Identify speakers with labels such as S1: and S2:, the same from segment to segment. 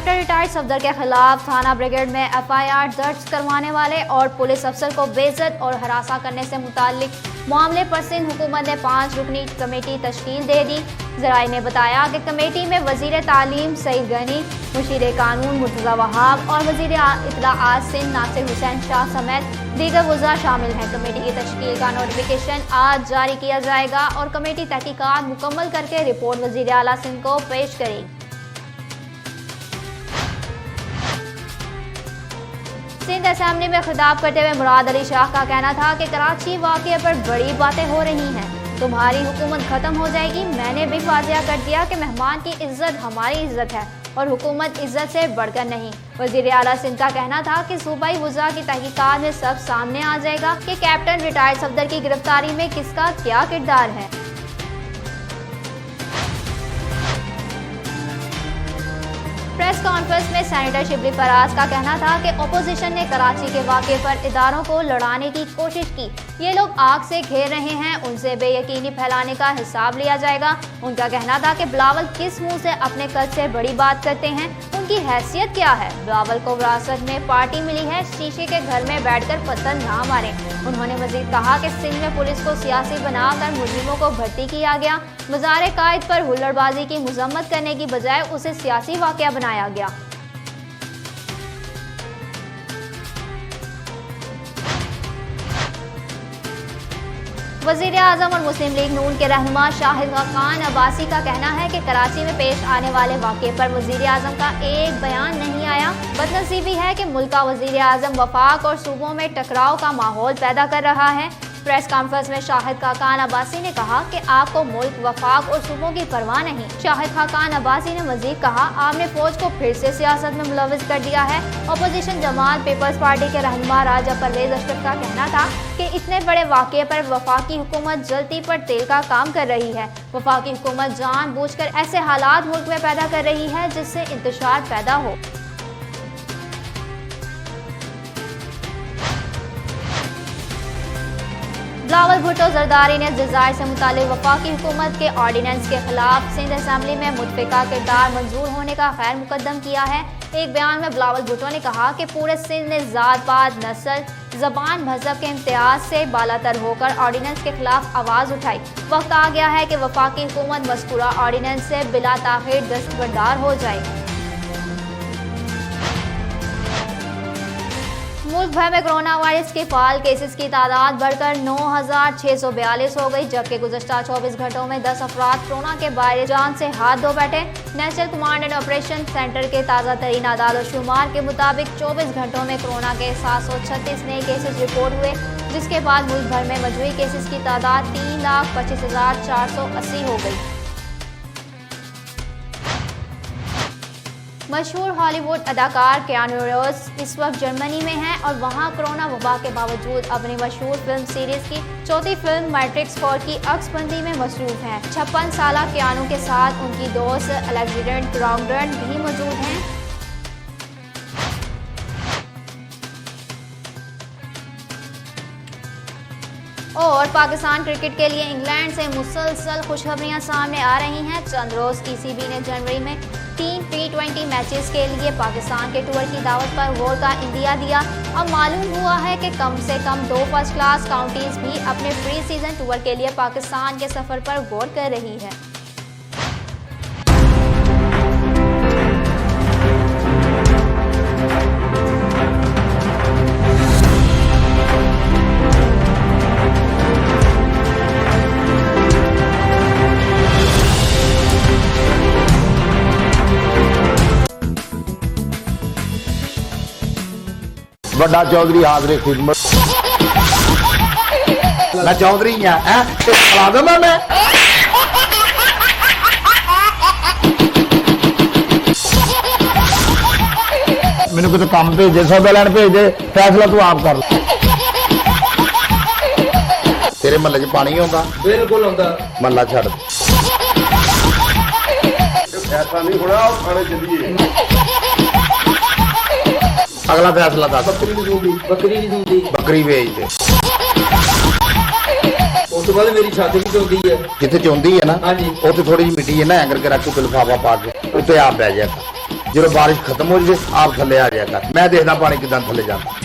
S1: Captain retired Safdar के खिलाफ थाना ब्रिगेड में एफआईआर दर्ज करवाने वाले और पुलिस अफसर को बेइज्जत और हरासा करने से मुताल्लिक मामले पर सिंध हुकूमत ने 5 रुकनी कमेटी तश्कील दे दी। ज़राए ने बताया कि कमेटी में वज़ीर तालीम सईद गनी, मुशीर कानून मुर्तज़ा वहाब और वज़ीर इत्तलाआत सिंध नासिर हुसैन शाह समेत दीगर वज़रा शामिल हैं। कमेटी की तश्कील का नोटिफिकेशन आज जारी किया जाएगा और कमेटी तहकीकात मुकम्मल करके रिपोर्ट वज़ीर आला सिंध को पेश करेगी। सिंध असेंबली में खिताब करते हुए मुराद अली शाह का कहना था कि कराची वाक़े पर बड़ी बातें हो रही हैं, तुम्हारी हुकूमत ख़त्म हो जाएगी। मैंने भी वाज़ेह कर दिया कि मेहमान की इज्जत हमारी इज्जत है और हुकूमत इज्जत से बढ़कर नहीं। वज़ीर आला सिंध का कहना था कि सूबाई वज़रा की तहकीकात में सब सामने आ जाएगा कि कैप्टन रिटायर्ड सफदर की गिरफ्तारी में किसका क्या किरदार है। प्रेस कॉन्फ्रेंस में सेनेटर शिबली फराज का कहना था कि अपोजिशन ने कराची के वाक़े पर इदारों को लड़ाने की कोशिश की। ये लोग आग से घेर रहे हैं, उनसे बेयकीनी फैलाने का हिसाब लिया जाएगा। उनका कहना था कि बिलावल किस मुंह से अपने कद से बड़ी बात करते हैं, उनकी हैसियत क्या है। बिलावल को विरासत में पार्टी मिली है, शीशे के घर में बैठकर पत्थर ना मारें। उन्होंने मजीद कहा कि सिंध में पुलिस को सियासी बनाकर मुजरिमों को भर्ती किया गया। मज़ार कायद पर हुल्लड़बाजी की मजम्मत करने की बजाय उसे सियासी वाक़या बनाया गया। वज़ीर आज़म और मुस्लिम लीग नून के रहनुमा शाहिद खान अब्बासी का कहना है कि कराची में पेश आने वाले वाक़े पर वज़ीर आज़म का एक बयान नहीं आया। बदनसीबी है कि मुल्क का वज़ीर आज़म वफाक और सूबों में टकराव का माहौल पैदा कर रहा है। प्रेस कॉन्फ्रेंस में शाहिद खान अब्बासी ने कहा कि आपको मुल्क, वफाक और सूबों की परवाह नहीं। शाहिद खान अब्बासी ने मजीद कहा, आपने फौज को फिर से सियासत में मुलविस कर दिया है। अपोजिशन जमात पीपल्स पार्टी के रहनुमा राजा परवेज अशरफ का कहना था कि इतने बड़े वाक़े पर वफाकी हुकूमत जलती पर तेल का काम कर रही है। वफाकी हुकूमत जानबूझकर ऐसे हालात मुल्क में पैदा कर रही है जिससे इंतशार पैदा हो। बिलावल भुट्टो जरदारी ने जज़ायर से मुतालिक वफाकी हुकूमत के ऑर्डिनेंस के खिलाफ सिंध असेंबली में मुतफ़िका किरदार मंजूर होने का खैर मुकदम किया है। एक बयान में बिलावल भुट्टो ने कहा कि पूरे सिंध ने ज़ात पात, नस्ल, ज़बान, मजहब के इम्तियाज से बालातर होकर ऑर्डिनेंस के खिलाफ आवाज़ उठाई। वक्त आ गया है कि वफाकी हुकूमत मज़कूरा ऑर्डिनेंस से बिला ताख़ीर दस्तबरदार हो जाए। मुल्क भर में कोरोना वायरस के फाल केसेस की तादाद बढ़कर 9,642 हो गई, जबकि गुज़श्ता 24 घंटों में 10 अफराद कोरोना के बाहर जान से हाथ धो बैठे। National command and operation centre के ताज़ा तरीन आदाद शुमार के मुताबिक 24 घंटों में कोरोना के 736 नए केसेस रिपोर्ट हुए, जिसके बाद मुल्क भर में मजमूई केसेस की तादाद 3,25,480 हो गई। मशहूर हॉलीवुड अदाकार कियानू रीव्स इस वक्त जर्मनी में हैं और वहां कोरोना वबा के बावजूद अपनी मशहूर फिल्म सीरीज की चौथी फिल्म मैट्रिक्स 4 की अक्सबंदी में मसरूफ हैं। 56 साला कियानू के साथ उनकी दोस्त अलेक्जेंडर ग्राउंडर भी मौजूद हैं। और पाकिस्तान क्रिकेट के लिए इंग्लैंड से मुसलसल खुशखबरियां सामने आ रही हैं। चंद रोज ईसीबी ने जनवरी में 3 T20 मैचेस के लिए पाकिस्तान के टूर की दावत पर गौर का इंदिया दिया। अब मालूम हुआ है कि कम से कम 2 फर्स्ट क्लास काउंटीज भी अपने प्री सीजन टूर के लिए पाकिस्तान के सफर पर गौर कर रही है।
S2: बड़ा चौधरी हाजरे खिदमत। मैं चौधरी मैं मैनू कितने काम भेजे, सौदा लैन भेजे, फैसला तू आप कर। तेरे महल्ले च पानी आउंदा? बिल्कुल आउंदा। महल्ला छड्ड फैसला नहीं होना, थाने चलिए। अगला फैसला था बकरी नहीं दूंगी, बकरी भेज दे। उस तो बाद मेरी छाती भी चौंदी है, जिथे चौंदी है ना, हाँ जी, थोड़ी जी मिट्टी है ना, करके रख के लिफाफा पा के उत्ते आप बह जाए। जो बारिश खत्म हो जाए आप थले आ जाएगा, मैं देखना पानी कितना थले जाता।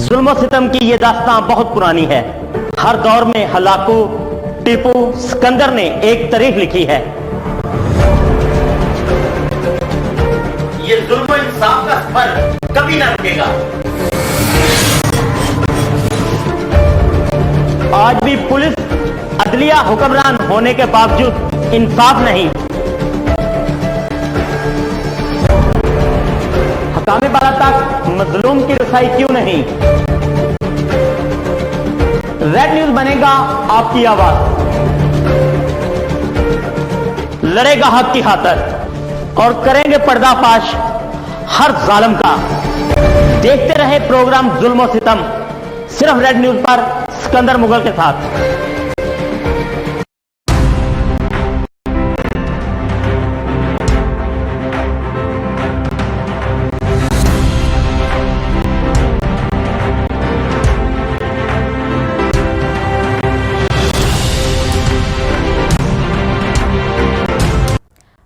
S3: जुल्म सितम की ये दास्तां बहुत पुरानी है। हर दौर में हलाकू, टीपू, सिकंदर ने एक तारीख लिखी है। ये जुल्म इंसाफ का फर्क कभी ना रुकेगा। आज भी पुलिस अदलिया हुक्मरान होने के बावजूद इंसाफ नहीं। हकामे बाला तक मजलूम की रसाई क्यों नहीं? रेड न्यूज बनेगा आपकी आवाज, लड़ेगा हक की खातिर और करेंगे पर्दाफाश हर जालिम का। देखते रहे प्रोग्राम जुल्म और सितम, सिर्फ रेड न्यूज पर सिकंदर मुगल के साथ।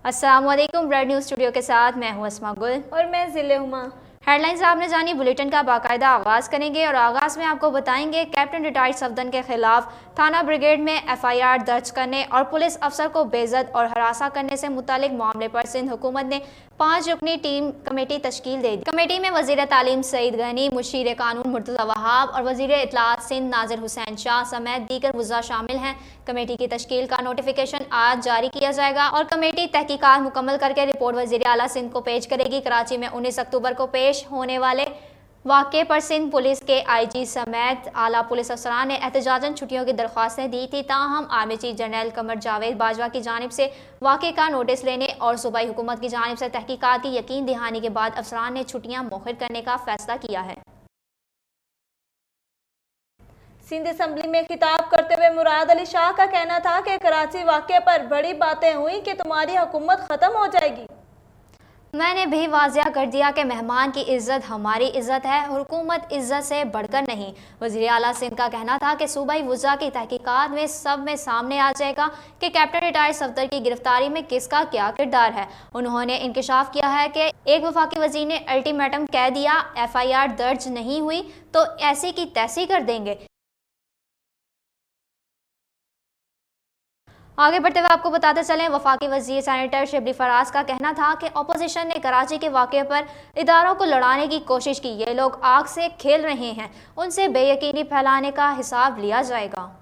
S1: अस्सलामुअलैकुम, रेड न्यूज़ स्टूडियो के साथ मैं हूं अस्मा गुल
S4: और मैं जिले हुमा।
S1: हेडलाइंस आपने जानी, बुलेटिन का बाकायदा आगाज़ करेंगे और आगाज़ में आपको बताएंगे कैप्टन रिटायर्ड सफदर के खिलाफ थाना ब्रिगेड में FIR दर्ज करने और पुलिस अफसर को बेइज्जत और हरासा करने से मुतालिक मामले पर सिंध हुकूमत ने 5 रुकनी टीम कमेटी तश्कील दे दी। कमेटी में वजीर तालीम सईद गनी, मुशीर कानून मुर्तज़ा वहाब और वजीर इत्तलात सिंध नाजिर हुसैन शाह समेत दीगर वज़रा शामिल हैं। कमेटी की तश्कील का नोटिफिकेशन आज जारी किया जाएगा और कमेटी तहकीकात मुकम्मल करके रिपोर्ट वजीर आला सिंध को पेश करेगी। कराची में 19 अक्टूबर को पेश होने वाले वाक़े पर सिंध पुलिस के IG समेत आला पुलिस अफसरान ने एहतजाजन छुट्टियों की दरख्वास्तें दी थी। ताहम army chief general Qamar Javed Bajwa की जानिब से वाक़े का नोटिस लेने और सूबाई हुकूमत की जानिब से तहकीकात की यकीन दहानी के बाद अफसरान ने छुट्टियां मौखर करने का फैसला किया है।
S4: सिंध असम्बली में खिताब करते हुए मुराद अली शाह का कहना था कि कराची वाक़े पर बड़ी बातें हुई कि तुम्हारी हुकूमत ख़त्म हो जाएगी।
S1: मैंने भी वाज़िया कर दिया कि मेहमान की इज़्ज़त हमारी इज़्ज़त है, हुकूमत इज़्ज़त से बढ़कर नहीं। वज़ीर आला सिंध का कहना था कि सूबाई वज़रा की तहकीकात में सब में सामने आ जाएगा कि कैप्टन रिटायर्ड सफदर की गिरफ्तारी में किसका क्या किरदार है। उन्होंने इंकशाफ किया है कि एक वफाकी वज़ीर ने अल्टीमेटम कह दिया, FIR दर्ज नहीं हुई तो ऐसी की तैसी कर देंगे। आगे बढ़ते हुए आपको बताते चलें, वफाकी वज़ीर सैनेटर शिबली फराज का कहना था कि अपोजिशन ने कराची के वाक़े पर इदारों को लड़ाने की कोशिश की। ये लोग आग से खेल रहे हैं, उनसे बेयकीनी फैलाने का हिसाब लिया जाएगा।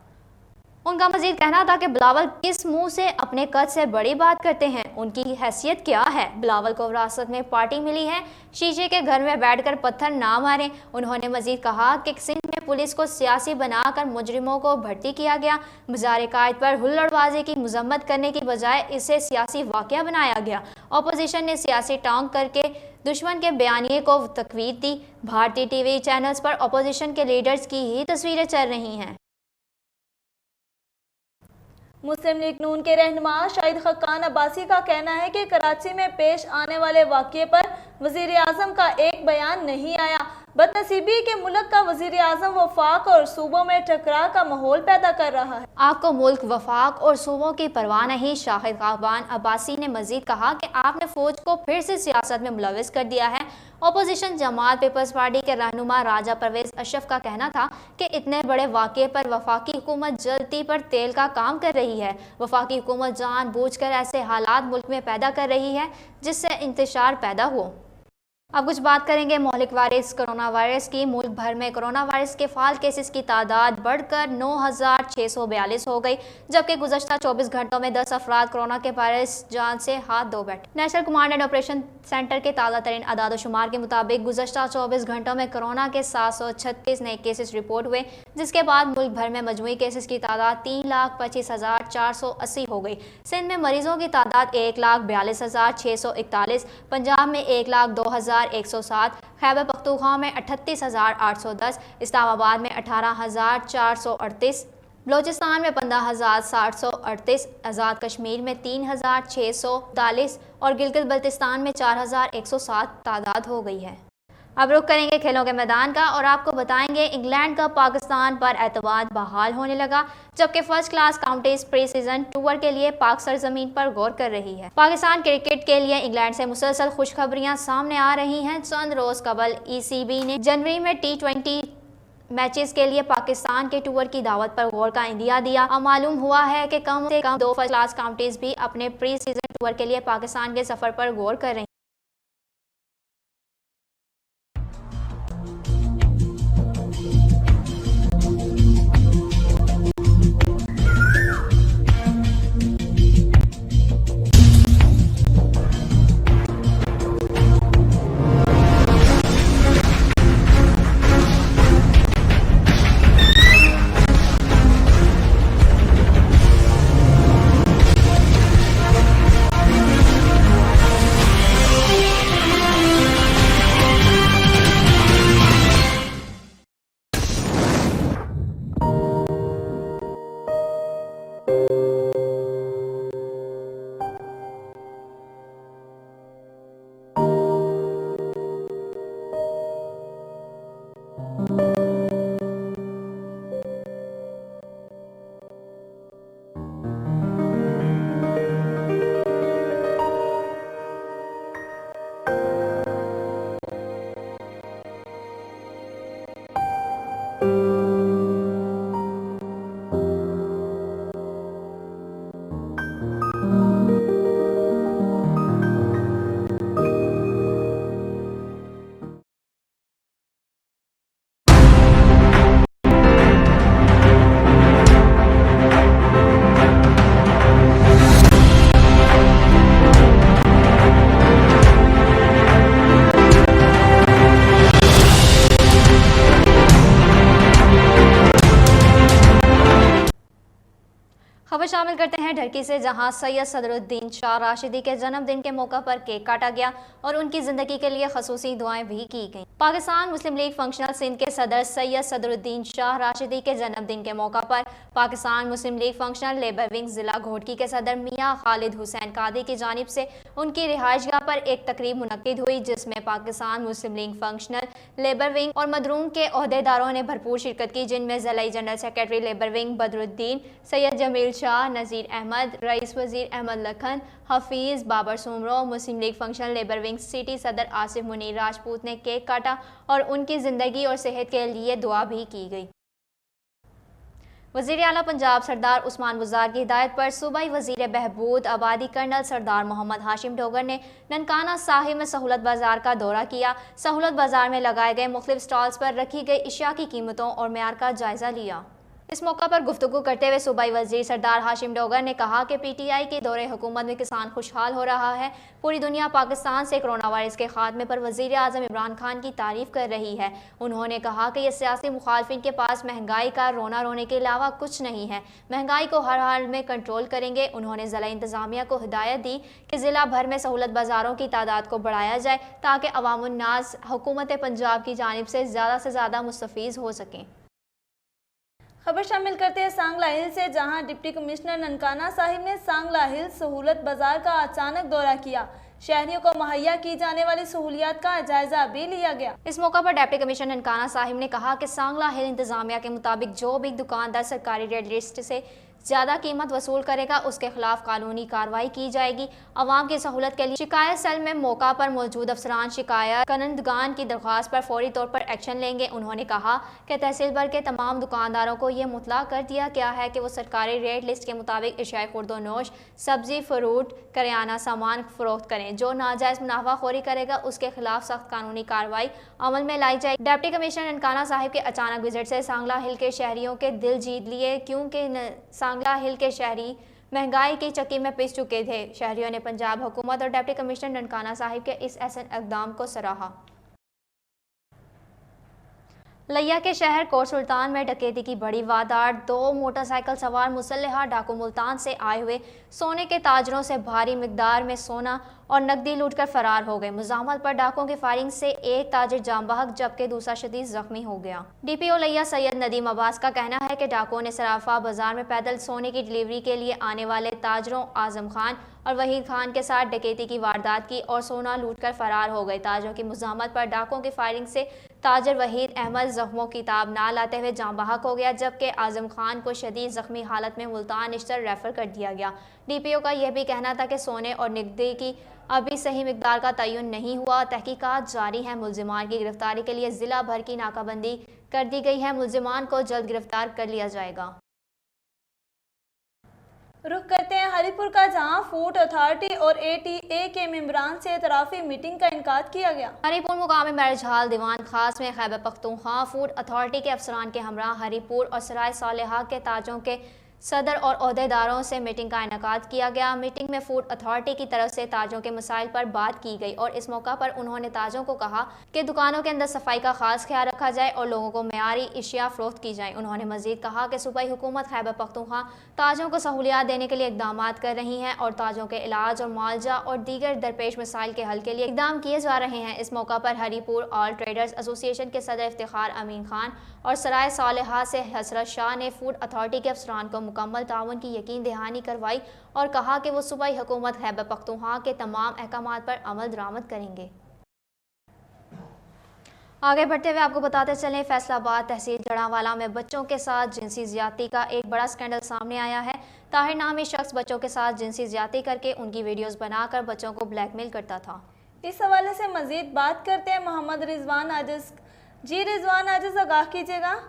S1: उनका मजीद कहना था कि बिलावल किस मुंह से अपने कद से बड़ी बात करते हैं, उनकी हैसियत क्या है। बिलावल को विरासत में पार्टी मिली है, शीशे के घर में बैठकर पत्थर ना मारें। उन्होंने मजीद कहा कि सिंध में पुलिस को सियासी बनाकर मुजरिमों को भर्ती किया गया। मज़ार कायद पर हुल्लड़बाजी की मजम्मत करने की बजाय इसे सियासी वाक़या बनाया गया। अपोजिशन ने सियासी टांग करके दुश्मन के बयानिए को तकवीत दी। भारतीय TV चैनल्स पर अपोजिशन के लीडर्स की ही तस्वीरें चल रही हैं।
S4: मुस्लिम लीग नून के रहनुमा शाहिद खकान अब्बासी का कहना है कि कराची में पेश आने वाले वाक़े पर वज़ीर आज़म का एक बयान नहीं आया। बदनसीबी के मुल्क का वज़ीर आज़म वफाक और सूबों में टकराव का माहौल पैदा कर रहा है।
S1: आपको मुल्क वफाक और सूबों की परवाह नहीं। शाहिद खकान अब्बासी ने मजीद कहा कि आपने फौज को फिर से सियासत में मुलविस कर दिया है। अपोजिशन जमात पीपल्स पार्टी के रहनुमा राजा परवेज अशरफ का कहना था कि इतने बड़े वाक़े पर वफाकी हुकूमत जलती पर तेल का काम कर रही है। वफाकी हुकूमत जानबूझकर ऐसे हालात मुल्क में पैदा कर रही है जिससे इंतशार पैदा हो। अब कुछ बात करेंगे मोहलिक वायरस कोरोना वायरस की। मुल्क भर में कोरोना वायरस के फाल केसेस की तादाद बढ़कर 9,642 हो गई, जबकि गुज़श्ता 24 घंटों में 10 अफराद कोरोना के वायरस जान से हाथ धो बैठे। National command and operation centre के ताज़ा तरीन अदाद-ओ-शुमार के मुताबिक गुज़श्ता 24 घंटों में कोरोना के 736 नए केसेस रिपोर्ट हुए, जिसके बाद मुल्क भर में मजमूई केसेस की तादाद 3,25,480 हो गई। सिंध में मरीजों की तादाद 1,42,641, पंजाब में 1,02,107, खैबर पख्तूनख्वा में 38,810, इस्लामाबाद में 18,438, बलोचिस्तान में 15,738, आज़ाद कश्मीर में 3,642 और गिलगित बल्तिस्तान में 4,107 तादाद हो गई है। अब रुख करेंगे खेलों के मैदान का और आपको बताएंगे इंग्लैंड का पाकिस्तान पर एतमाद बहाल होने लगा, जबकि first class counties pre season tour के लिए पाक सरजमीन पर गौर कर रही है। पाकिस्तान क्रिकेट के लिए इंग्लैंड से मुसलसल खुशखबरियां सामने आ रही हैं। चंद रोज कबल ECB ने जनवरी में T20 मैचेस के लिए पाकिस्तान के टूर की दावत पर गौर का इंदिया दिया। अब मालूम हुआ है कि कम से कम 2 फर्स्ट क्लास काउंटीज भी अपने प्री सीजन टूर के लिए पाकिस्तान के सफर पर गौर कर रही हैं। खबर शामिल करते हैं ढरकी से, जहां सैयद सदरुद्दीन शाह राशिदी के जन्मदिन के मौका पर केक काटा गया और उनकी जिंदगी के लिए खसूसी दुआएं भी की गईं। पाकिस्तान मुस्लिम लीग फंक्शनल सिंध के सदर सैयद सदरुद्दीन शाह राशिदी के जन्मदिन के मौका पर पाकिस्तान मुस्लिम लीग फंक्शनल लेबर विंग जिला घोटकी के सदर मियाँ खालिद हुसैन कादी की जानिब से उनकी रिहाइशगाह पर एक तकरीब मुनक्किद हुई, जिसमें पाकिस्तान मुस्लिम लीग फंक्शनल लेबर विंग और मदरूम के ओहदेदारों ने भरपूर शिरकत की, जिनमें ज़िला general secretary labour wing Badruddin, Syed Jameel Shah, Nazir Ahmed, Raees Wazir Ahmed Lakhan, Hafeez, Babar Soomro, Muslim League functional labour wing city सदर आसिफ मुनीर राजपूत ने केक काटा और उनकी ज़िंदगी और सेहत के लिए दुआ भी की गई। वज़ीर आला पंजाब सरदार उस्मान बुज़दार की हिदायत पर सूबाई वज़ीर बहबूद आबादी कर्नल सरदार मोहम्मद हाशिम डोगर ने ननकाना साहिब में सहूलत बाज़ार का दौरा किया। सहूलत बाज़ार में लगाए गए मुख्तलिफ स्टॉल्स पर रखी गई अशिया की कीमतों और मेयार का जायज़ा लिया। इस मौका पर गुफ्तगू करते हुए सूबाई वज़ीर सरदार हाशिम डोगर ने कहा कि PTI के दौरे हुकूमत में किसान खुशहाल हो रहा है। पूरी दुनिया पाकिस्तान से कोरोना वायरस के खात्मे पर वज़ीर आज़म इमरान खान की तारीफ कर रही है। उन्होंने कहा कि ये सियासी मुखालफिन के पास महंगाई का रोना रोने के अलावा कुछ नहीं है, महंगाई को हर हाल में कंट्रोल करेंगे। उन्होंने ज़िला इंतज़ामिया को हिदायत दी कि ज़िला भर में सहूलत बाज़ारों की तादाद को बढ़ाया जाए ताकि अवामुन्नास हुकूमत पंजाब की जानिब से ज़्यादा मुस्तफ़ीज़ हो सकें।
S4: खबर शामिल करते हैं सांगला हिल से, जहां डिप्टी कमिश्नर ननकाना साहिब ने सांगला हिल सहूलत बाजार का अचानक दौरा किया। शहरियों को मुहैया की जाने वाली सहूलियात का जायजा भी लिया गया।
S1: इस मौका पर डिप्टी कमिश्नर ननकाना साहिब ने कहा कि सांगला हिल इंतजामिया के मुताबिक जो भी दुकानदार सरकारी रेट लिस्ट से ज़्यादा कीमत वसूल करेगा उसके खिलाफ कानूनी कार्रवाई की जाएगी। अवाम की सहूलत के लिए शिकायत सेल में मौका पर मौजूद अफसरान शिकायत करंदगान की दरख्वास्त पर फौरी तौर पर एक्शन लेंगे। उन्होंने कहा कि तहसील भर के तमाम दुकानदारों को ये मुतला कर दिया गया है कि वो सरकारी रेट लिस्ट के मुताबिक अशिया खुर्दोनोश, सब्जी, फ्रूट, करियाना सामान फरोख्त करें। जो नाजायज़ मुनाफाखोरी करेगा उसके खिलाफ सख्त कानूनी कार्रवाई अमल में लाई जाएगी। डिप्टी कमिश्नर ननकाना साहिब के अचानक विजिट से सांगला हिल के शहरियों के दिल जीत लिए, क्योंकि सांगला हिल के शहरी महंगाई की चक्की में पिस चुके थे। शहरियों ने पंजाब हुकूमत और डिप्टी कमिश्नर ननकाना साहिब के इस ऐसे इक़दाम को सराहा। लिया के शहर कोट सुल्तान में डकैती की बड़ी वारदात। 2 मोटरसाइकिल सवार मुसल्लहा डाकू मुल्तान से आए हुए सोने के ताजरों से भारी मिकदार में सोना और नकदी लूटकर फरार हो गए। मुजामत पर डाकुओं की फायरिंग से एक ताजिर जाम बहक जबकि दूसरा शदीद जख्मी हो गया। DPO लिया सैयद नदीम अब्बास का कहना है कि डाकुओं ने सराफा बाजार में पैदल सोने की डिलीवरी के लिए आने वाले ताजरों आजम खान और वहीद खान के साथ डकैती की वारदात की और सोना लूटकर फरार हो गए। ताजरों की मुजामत पर डाकुओं की फायरिंग से ताजर वहीद अहमद जख्मों की ताब ना लाते हुए जाम बहक हो गया जबकि आजम खान को शदीद जख्मी हालत में मुल्तान इश्तर रेफर कर दिया गया। DPO का यह भी कहना था कि सोने और नकदी की अभी सही मिकदार का तयन नहीं हुआ। तहकीकात जारी है। मुल्जिमान की गिरफ्तारी के लिए जिला भर की नाकाबंदी कर दी गई है। मुल्जिमान को जल्द गिरफ्तार कर लिया जाएगा।
S4: रुख करते हैं हरिपुर का, जहां फूड अथॉरिटी और ATA के मेंबरान से एतराफ़ी मीटिंग का इनकाद किया गया।
S1: हरिपुर मुकामी मैरिज हॉल दीवान खास में खैबर पख्तूनख्वा फूड अथॉरिटी के अफसरान के हमरा हरिपुर और सराय सालेहा के ताजों के सदर और अहदेदारों से मीटिंग का इनकाद किया गया। मीटिंग में फूड अथॉरिटी की तरफ से ताजों के मसाइल पर बात की गई और इस मौका पर उन्होंने ताजों को कहा कि दुकानों के अंदर सफाई का खास ख्याल रखा जाए और लोगों को मेयारी अशिया फरोख्त की जाए। उन्होंने मजीद कहा कि सूबाई हुकूमत खैबर पख्तूनख्वा ताजों को सहूलियात देने के लिए इकदाम कर रही हैं और ताजों के इलाज और मुआवजा और दीगर दरपेश मसाइल के हल के लिए इकदाम किए जा रहे हैं। इस मौका पर हरिपुर ऑल ट्रेडर्स एसोसिएशन के सदर इफ्तिखार अमीन खान और सराय सालेहा से हसरत शाह ने फूड अथॉरिटी के अफसरान को मुकम्मल ताउन की यकीन दहानी करवाई और कहा कि वो सूबाई हुकूमत खैबर पख्तूनख्वा के तमाम अहकामात पर अमल दरामद करेंगे। आगे बढ़ते हुए आपको बताते चलें, फैसलाबाद तहसील जड़ावाला में बच्चों के साथ जिनसी ज्यादती का एक बड़ा स्कैंडल सामने आया है। ताहिर नामी शख्स बच्चों के साथ जिनसी ज्यादती करके उनकी वीडियोस बनाकर बच्चों को ब्लैकमेल करता था।
S4: इस हवाले से मजीद बात करते हैं मोहम्मद रिजवान आजिज। जी रिजवान आजिज, आगाह कीजिएगा।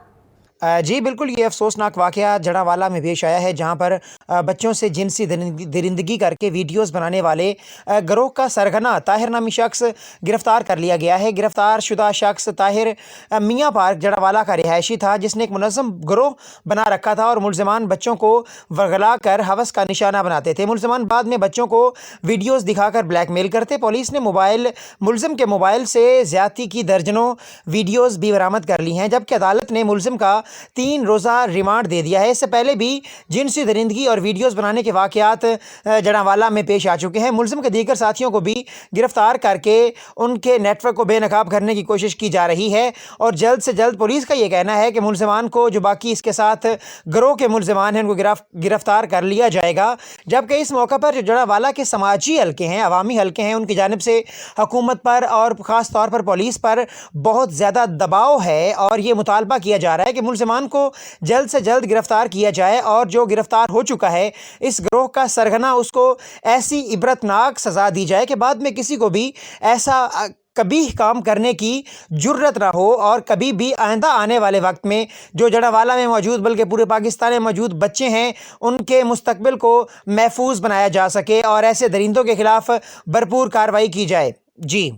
S5: जी बिल्कुल, ये अफसोसनाक वाक़या जड़ावाला में पेश आया है, जहाँ पर बच्चों से जिनसी दरिंदगी करके वीडियोस बनाने वाले गिरोह का सरगना ताहिर नामी शख्स गिरफ़्तार कर लिया गया है। गिरफ़्तार शुदा शख्स ताहिर मियाँ पार्क जड़ावाला का रिहायशी था, जिसने एक मुनज़्ज़म गिरोह बना रखा था और मुल्ज़िमान बच्चों को वर्गला कर हवस का निशाना बनाते थे। मुल्ज़िमान बाद में बच्चों को वीडियोस दिखाकर ब्लैकमेल करते। पुलिस ने मुल्ज़िम के मोबाइल से ज़्यादती की दर्जनों वीडियोस भी बरामद कर ली हैं, जबकि अदालत ने मुल्ज़िम का 3 रोज़ा रिमांड दे दिया है। इससे पहले भी जिनसी दरिंदगी और वीडियोस बनाने के वाक़यात जड़ावाला में पेश आ चुके हैं। मुल्ज़िम के दीगर साथियों को भी गिरफ़्तार करके उनके नेटवर्क को बेनकाब करने की कोशिश की जा रही है और जल्द से जल्द पुलिस का ये कहना है कि मुल्ज़िमान को, जो बाकी इसके साथ गिरोह के मुल्ज़िमान हैं, उनको गिरफ़्तार कर लिया जाएगा। जबकि इस मौका पर जो जड़ावाला के समाजी हल्के हैं, अवामी हल्के हैं, उनकी जानिब से हुकूमत पर और ख़ास तौर पर पुलिस पर बहुत ज़्यादा दबाव है और ये मुतालबा किया जा रहा है कि मुल्ज़िमान को जल्द से जल्द गिरफ़्तार किया जाए और जो गिरफ़्तार हो चुका है इस गिरोह का सरगना, उसको ऐसी इबरतनाक सज़ा दी जाए कि बाद में किसी को भी ऐसा कभी काम करने की जुर्रत ना हो और कभी भी आइंदा आने वाले वक्त में जो जड़ावाला में मौजूद बल्कि पूरे पाकिस्तान में मौजूद बच्चे हैं, उनके मुस्तकबिल को महफूज बनाया जा सके और ऐसे दरिंदों के ख़िलाफ़ भरपूर कार्रवाई की जाए। जी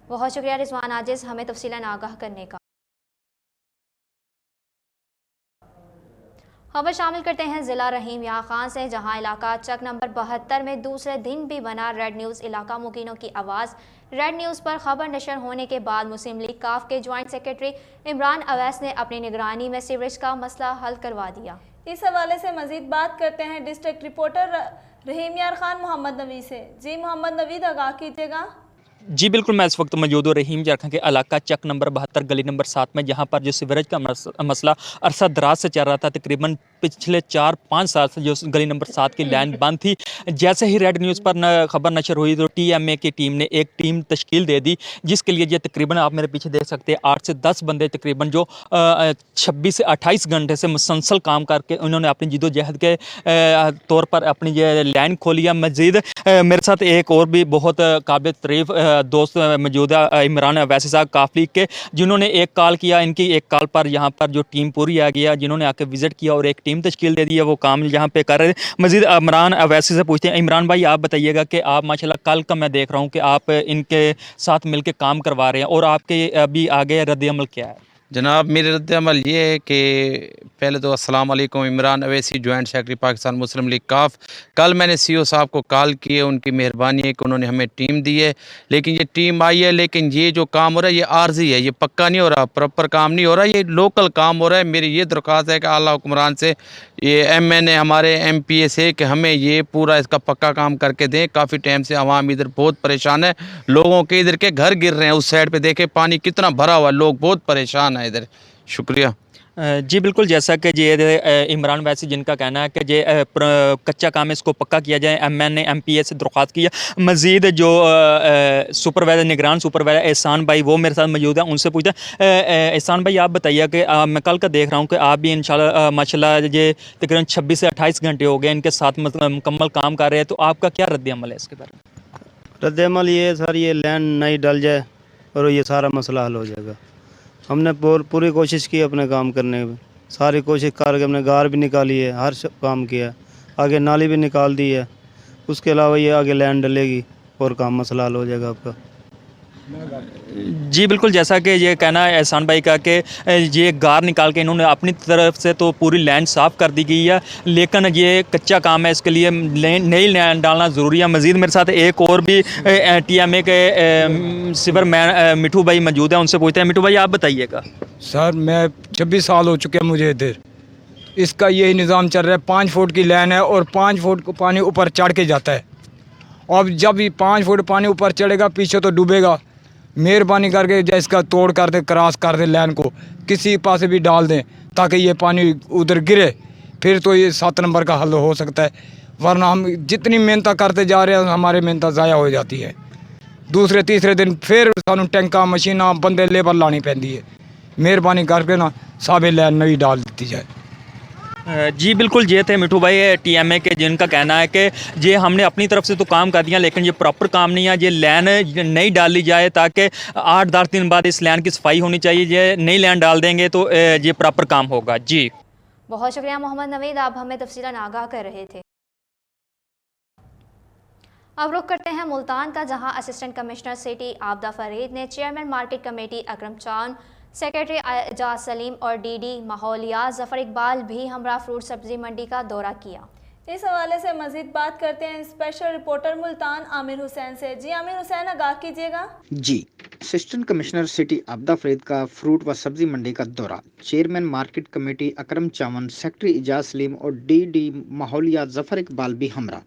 S1: बहुत शुक्रिया रिजवान आजिज हमें तफसीलन आगाह करने का। खबर शामिल करते हैं ज़िला रहीम यार खान से, जहां इलाका चक नंबर 72 में दूसरे दिन भी बना रेड न्यूज़ इलाका मुकीनों की आवाज़। रेड न्यूज़ पर खबर नशर होने के बाद मुस्लिम लीग काफ के ज्वाइंट सेक्रेटरी इमरान अवैस ने अपनी निगरानी में सीवरेज का मसला हल करवा दिया।
S4: इस हवाले से मजीद बात करते हैं डिस्ट्रिक्ट रिपोर्टर रहीम यार खान मोहम्मद नवी से। जी मोहम्मद नवी, आगाह कीजिएगा।
S6: जी बिल्कुल, मैं इस वक्त मौजूद हूँ रहीम यार खान के इलाका चक नंबर 72 गली नंबर 7 में, जहाँ पर जो सीवरेज का मसला अरसा दराज से चल रहा था। तकरीबन पिछले 4-5 साल से जो गली नंबर 7 की लाइन बंद थी। जैसे ही रेड न्यूज़ पर खबर नशर हुई तो TMA की टीम ने एक टीम तश्कील दे दी, जिसके लिए ये तकरीबन आप मेरे पीछे देख सकते हैं 8 से 10 बंदे तकरीबन जो 26 से 28 घंटे से मुसलसल काम करके उन्होंने अपनी जिदोजहद के तौर पर अपनी ये लाइन खोली है। मज़ीद मेरे साथ एक और भी बहुत काबिल तारीफ़ दोस्त मौजूद है, इमरान अवैसी साहब काफली के, जिन्होंने एक कॉल किया। इनकी एक कॉल पर यहाँ पर जो टीम पूरी आ गया, जिन्होंने आके विज़िट किया और एक टीम तश्कील दे दी है, वो काम यहाँ पे कर रहे हैं। मज़ीद इमरान अवैसी से पूछते हैं। इमरान भाई, आप बताइएगा कि आप माशाल्लाह कल का मैं देख रहा हूँ कि आप इनके साथ मिल के काम करवा रहे हैं और आपके अभी आगे रद्द अमल क्या है?
S7: जनाब मेरे रद्द-ए-अमल ये है कि पहले तो अस्सलाम वालेकुम, इमरान अवैसी, जॉइंट सेक्रेटरी पाकिस्तान मुस्लिम लीग काफ। कल मैंने सीओ साहब को कॉल की है, उनकी मेहरबानी है कि उन्होंने हमें टीम दी है, लेकिन ये टीम आई है, लेकिन ये जो काम हो रहा है ये आर्जी है, ये पक्का नहीं हो रहा, प्रॉपर काम नहीं हो रहा, ये लोकल काम हो रहा है। मेरी ये दरख्वास्त है कि आला हुक्मरान से, ये MNA हमारे MPA से, कि हमें ये पूरा इसका पक्का काम करके दें। काफ़ी टाइम से आवाम इधर बहुत परेशान है, लोगों के इधर के घर गिर रहे हैं। उस साइड पे देखें पानी कितना भरा हुआ है, लोग बहुत परेशान है इधर। शुक्रिया।
S6: जी बिल्कुल, जैसा कि ये इमरान वैसी जिनका कहना है कि ये कच्चा काम है इसको पक्का किया जाए, MNA MPA से दरख्वास्त किया। मज़ीद जो सुपरवाइज़र, निगरान सुपरवाइज़र एहसान भाई, वो मेरे साथ मौजूद है, उनसे पूछते हैं। एहसान भाई, आप बताइए कि मैं कल का देख रहा हूँ कि आप भी इंशाल्लाह माशाल्लाह ये तकरीबन 26 से 28 घंटे हो गए इनके साथ मुकम्मल काम कर रहे हैं, तो आपका क्या रद्द-ए-अमल है इसके बारे में?
S8: रद्द-ए-अमल ये है सर, ये लैंड नहीं डल जाए और ये सारा मसला हल हो जाएगा। हमने पूरी कोशिश की अपने काम करने में, सारी कोशिश करके हमने गार भी निकाली है, हर काम किया, आगे नाली भी निकाल दी है। उसके अलावा ये आगे लैंड डलेगी और काम मसला हल हो जाएगा आपका।
S6: जी बिल्कुल, जैसा कि ये कहना है एहसान भाई का कि ये गार निकाल के इन्होंने अपनी तरफ से तो पूरी लैंड साफ़ कर दी गई है, लेकिन ये कच्चा काम है, इसके लिए नई लैंड डालना ज़रूरी है। मज़ीद मेरे साथ एक और भी TMA के सिवर मैन मिठू भाई मौजूद हैं, उनसे पूछते हैं। मिठू भाई, आप बताइएगा।
S9: सर मैं 26 साल हो चुके हैं मुझे इधर, इसका यही निज़ाम चल रहा है। 5 फुट की लाइन है और 5 फुट पानी ऊपर चढ़ के जाता है। अब जब ये 5 फुट पानी ऊपर चढ़ेगा पीछे तो डूबेगा। मेहरबानी करके जैसे इसका तोड़ कर दे, क्रॉस कर दे, लाइन को किसी पास भी डाल दें ताकि ये पानी उधर गिरे, फिर तो ये 7 नंबर का हल हो सकता है। वरना हम जितनी मेहनत करते जा रहे हैं हमारी मेहनत ज़ाया हो जाती है। दूसरे तीसरे दिन फिर सानू टैंका, मशीना, बंदे, लेबर लानी पैंदी है। मेहरबानी करके ना साबे लाइन नई डाल दी जाए।
S6: जी बिल्कुल, ये थे मिठू भाई TMA के, जिनका कहना है कि ये हमने अपनी तरफ से तो काम कर दिया, लेकिन ये प्रॉपर काम नहीं है। ये लैन नई डाली जाए ताकि 8-10 दिन बाद इस लैन की सफाई होनी चाहिए। ये नई लैन डाल देंगे तो ये प्रॉपर काम होगा। जी
S1: बहुत शुक्रिया मोहम्मद नवीद, आप हमें तफसीलन आगाह कर रहे थे। अब रुख करते हैं मुल्तान का, जहां assistant commissioner city Abida Farid ने चेयरमैन मार्केट कमेटी अकरम चांद, सेक्रेटरी एजाज सलीम और DD माहौलियात जफ़र इकबाल भी हमरा फ्रूट सब्जी मंडी का दौरा किया।
S4: इस हवाले से मजीद बात करते हैं स्पेशल रिपोर्टर मुल्तान आमिर हुसैन से। जी आमिर हुसैन, आगाह कीजिएगा।
S10: जी, assistant commissioner city Abida Farid का फ्रूट व सब्जी मंडी का दौरा, चेयरमैन मार्केट कमेटी अकरम चावन, सेक्रेटरी एजाज सलीम और DD माहौलियात जफ़र इकबाल भी हमरा।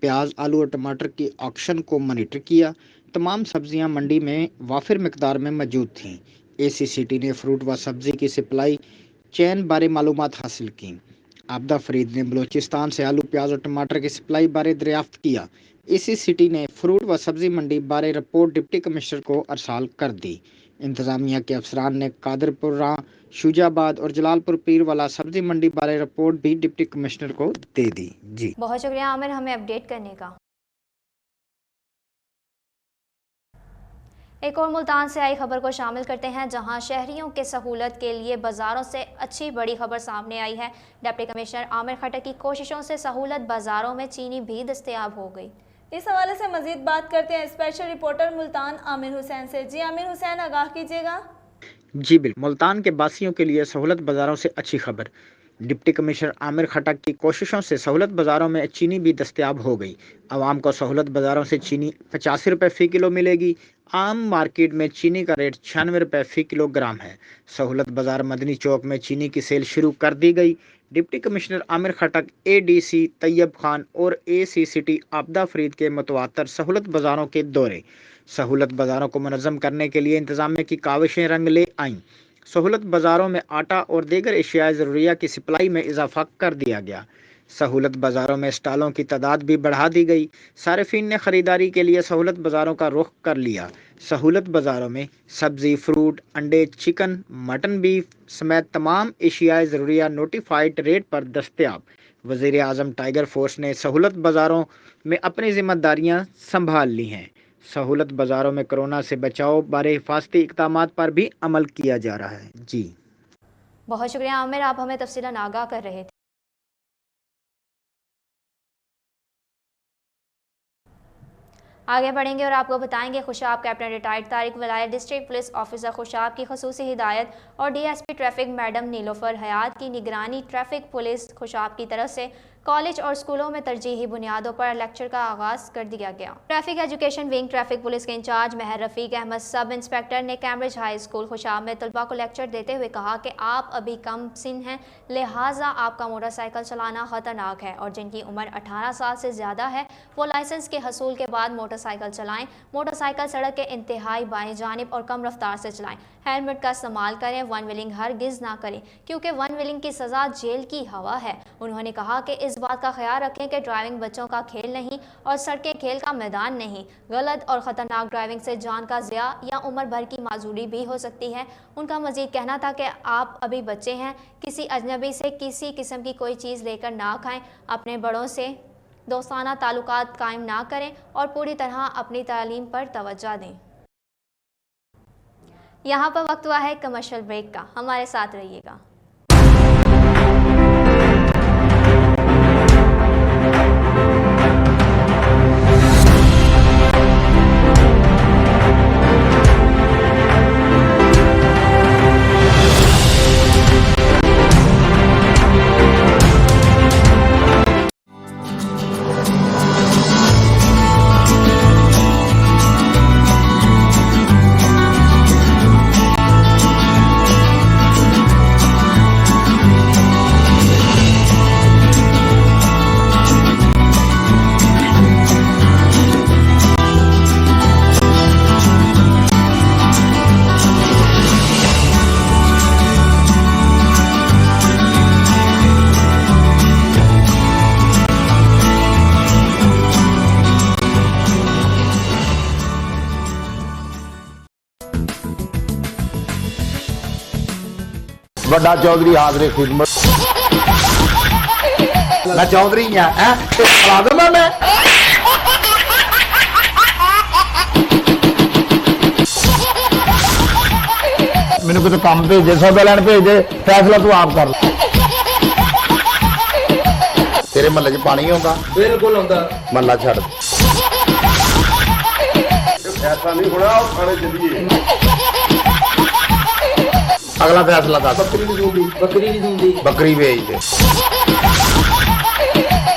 S10: प्याज, आलू और टमाटर की ऑक्शन को मॉनिटर किया। तमाम सब्जियां मंडी में वाफिर मिकदार में मौजूद थीं। ACCT ने फ्रूट व सब्जी की सप्लाई चैन बारे मालूमात हासिल की। आबदा फरीद ने बलोचिस्तान से आलू, प्याज और टमाटर की सप्लाई बारे दरियाफ्त किया। ACCT ने फ्रूट व सब्जी मंडी बारे रिपोर्ट डिप्टी कमिश्नर को अरसाल कर दी। इंतजामिया के अफसरान ने कादरपुरा, शुजाबाद और जलालपुर पीर वाला सब्जी मंडी बारे रिपोर्ट भी डिप्टी कमिश्नर को दे दी। जी
S1: बहुत शुक्रिया आमिर हमें अपडेट करने का। एक और मुल्तान से आई खबर को शामिल करते हैं, जहां शहरियों के सहूलत के लिए बाज़ारों से अच्छी बड़ी खबर सामने आई है। डिप्टी कमिश्नर आमिर खट्टर की कोशिशों से सहूलत बाज़ारों में चीनी भी दस्तयाब हो गई।
S4: इस हवाले से मजीद बात करते हैं स्पेशल रिपोर्टर मुल्तान आमिर हुसैन से। जी आमिर हुसैन, आगाह कीजिएगा।
S10: जी बिल्कुल, मुल्तान के बासियों के लिए सहूलत बाज़ारों से अच्छी खबर। डिप्टी कमिश्नर आमिर खट्टर की कोशिशों से सहूलत बाज़ारों में चीनी भी दस्तयाब हो गई। आवाम को सहूलत बाज़ारों से चीनी 85 रुपये फ़ी किलो मिलेगी। आम मार्केट में चीनी का रेट 96 रुपये फ़ी किलोग्राम है। सहूलत बाज़ार मदनी चौक में चीनी की सेल शुरू कर दी गई। Deputy commissioner Aamir Khattar, ADC Tayyab Khan और ACCT आबदा फरीद के मुतवातर सहूलत बाज़ारों के दौरे। सहूलत बाज़ारों को मुनज़्ज़म करने के लिए इंतज़ामिया की काविशें रंग ले आईं। सहूलत बाज़ारों में आटा और दीगर एशियाई ज़रूरिया की सप्लाई में इजाफा कर दिया गया। सहूलत बाज़ारों में स्टॉलों की तादाद भी बढ़ा दी गई। सारिफीन ने ख़रीदारी के लिए सहूलत बाज़ारों का रुख कर लिया। सहूलत बाज़ारों में सब्ज़ी, फ्रूट, अंडे, चिकन, मटन, बीफ समेत तमाम एशियाई ज़रूरिया नोटिफाइड रेट पर दस्तयाब। वज़ीर आज़म टाइगर फोर्स ने सहूलत बाज़ारों में अपनी ज़िम्मेदारियाँ संभाल ली हैं। सहूलत बाज़ारों में कोरोना से बचाव बारे हिफाजती इक़दामात पर भी अमल किया जा रहा है। जी
S1: बहुत शुक्रिया आमिर, आप हमें तफसीलन आगाह कर रहे थे। आगे बढ़ेंगे और आपको बताएंगे Khushab captain retired Tariq Walayat district police officer Khushab की खसूसी हिदायत और DSP traffic madam Nilofar Hayat की निगरानी ट्रैफिक पुलिस खुशाब की तरफ से कॉलेज और स्कूलों में तरजीही बुनियादों पर लेक्चर का आगाज कर दिया गया। Traffic education wing traffic police के इंचार्ज महर रफीक अहमद सब इंस्पेक्टर ने कैम्ब्रिज हाई स्कूल खुशाब में तलबा को लेक्चर देते हुए कहा कि आप अभी कम सिन हैं, लिहाजा आपका मोटरसाइकिल चलाना खतरनाक है और जिनकी उम्र 18 साल से ज़्यादा है वो लाइसेंस के हसूल के बाद मोटरसाइकिल चलाएं। मोटरसाइकिल सड़क के इंतहाई बाएं जानिब और कम रफ्तार से चलाएं। हेलमेट का इस्तेमाल करें। वन व्हीलिंग हरगिज़ ना करें क्योंकि वन व्हीलिंग की सज़ा जेल की हवा है। उन्होंने कहा कि इस बात का ख्याल रखें कि ड्राइविंग बच्चों का खेल नहीं और सड़कें खेल का मैदान नहीं। गलत और ख़तरनाक ड्राइविंग से जान का ज़िया या उम्र भर की माजूरी भी हो सकती है। उनका मज़ीद कहना था कि आप अभी बच्चे हैं, किसी अजनबी से किसी किस्म की कोई चीज़ लेकर ना खाएं, अपने बड़ों से दोस्ताना ताल्लुकात कायम ना करें और पूरी तरह अपनी तालीम पर तवज्जो दें। यहाँ पर वक्त हुआ है कमर्शियल ब्रेक का, हमारे साथ रहिएगा।
S2: बड़ा चौधरी हाजरे खिदमत। मैं चौधरी हाँ खिला दूंगा मैं। मैंने किसी काम भेजे, सौदा लैन भेजे, फैसला तू आप कर। तेरे महल्ले च पानी आउंदा? बिल्कुल आउंदा। महल्ला छड़ फैसला नहीं होना, थाने चलिए। अगला फैसला था बकरी नहीं दूंगी, बकरी भेज दे।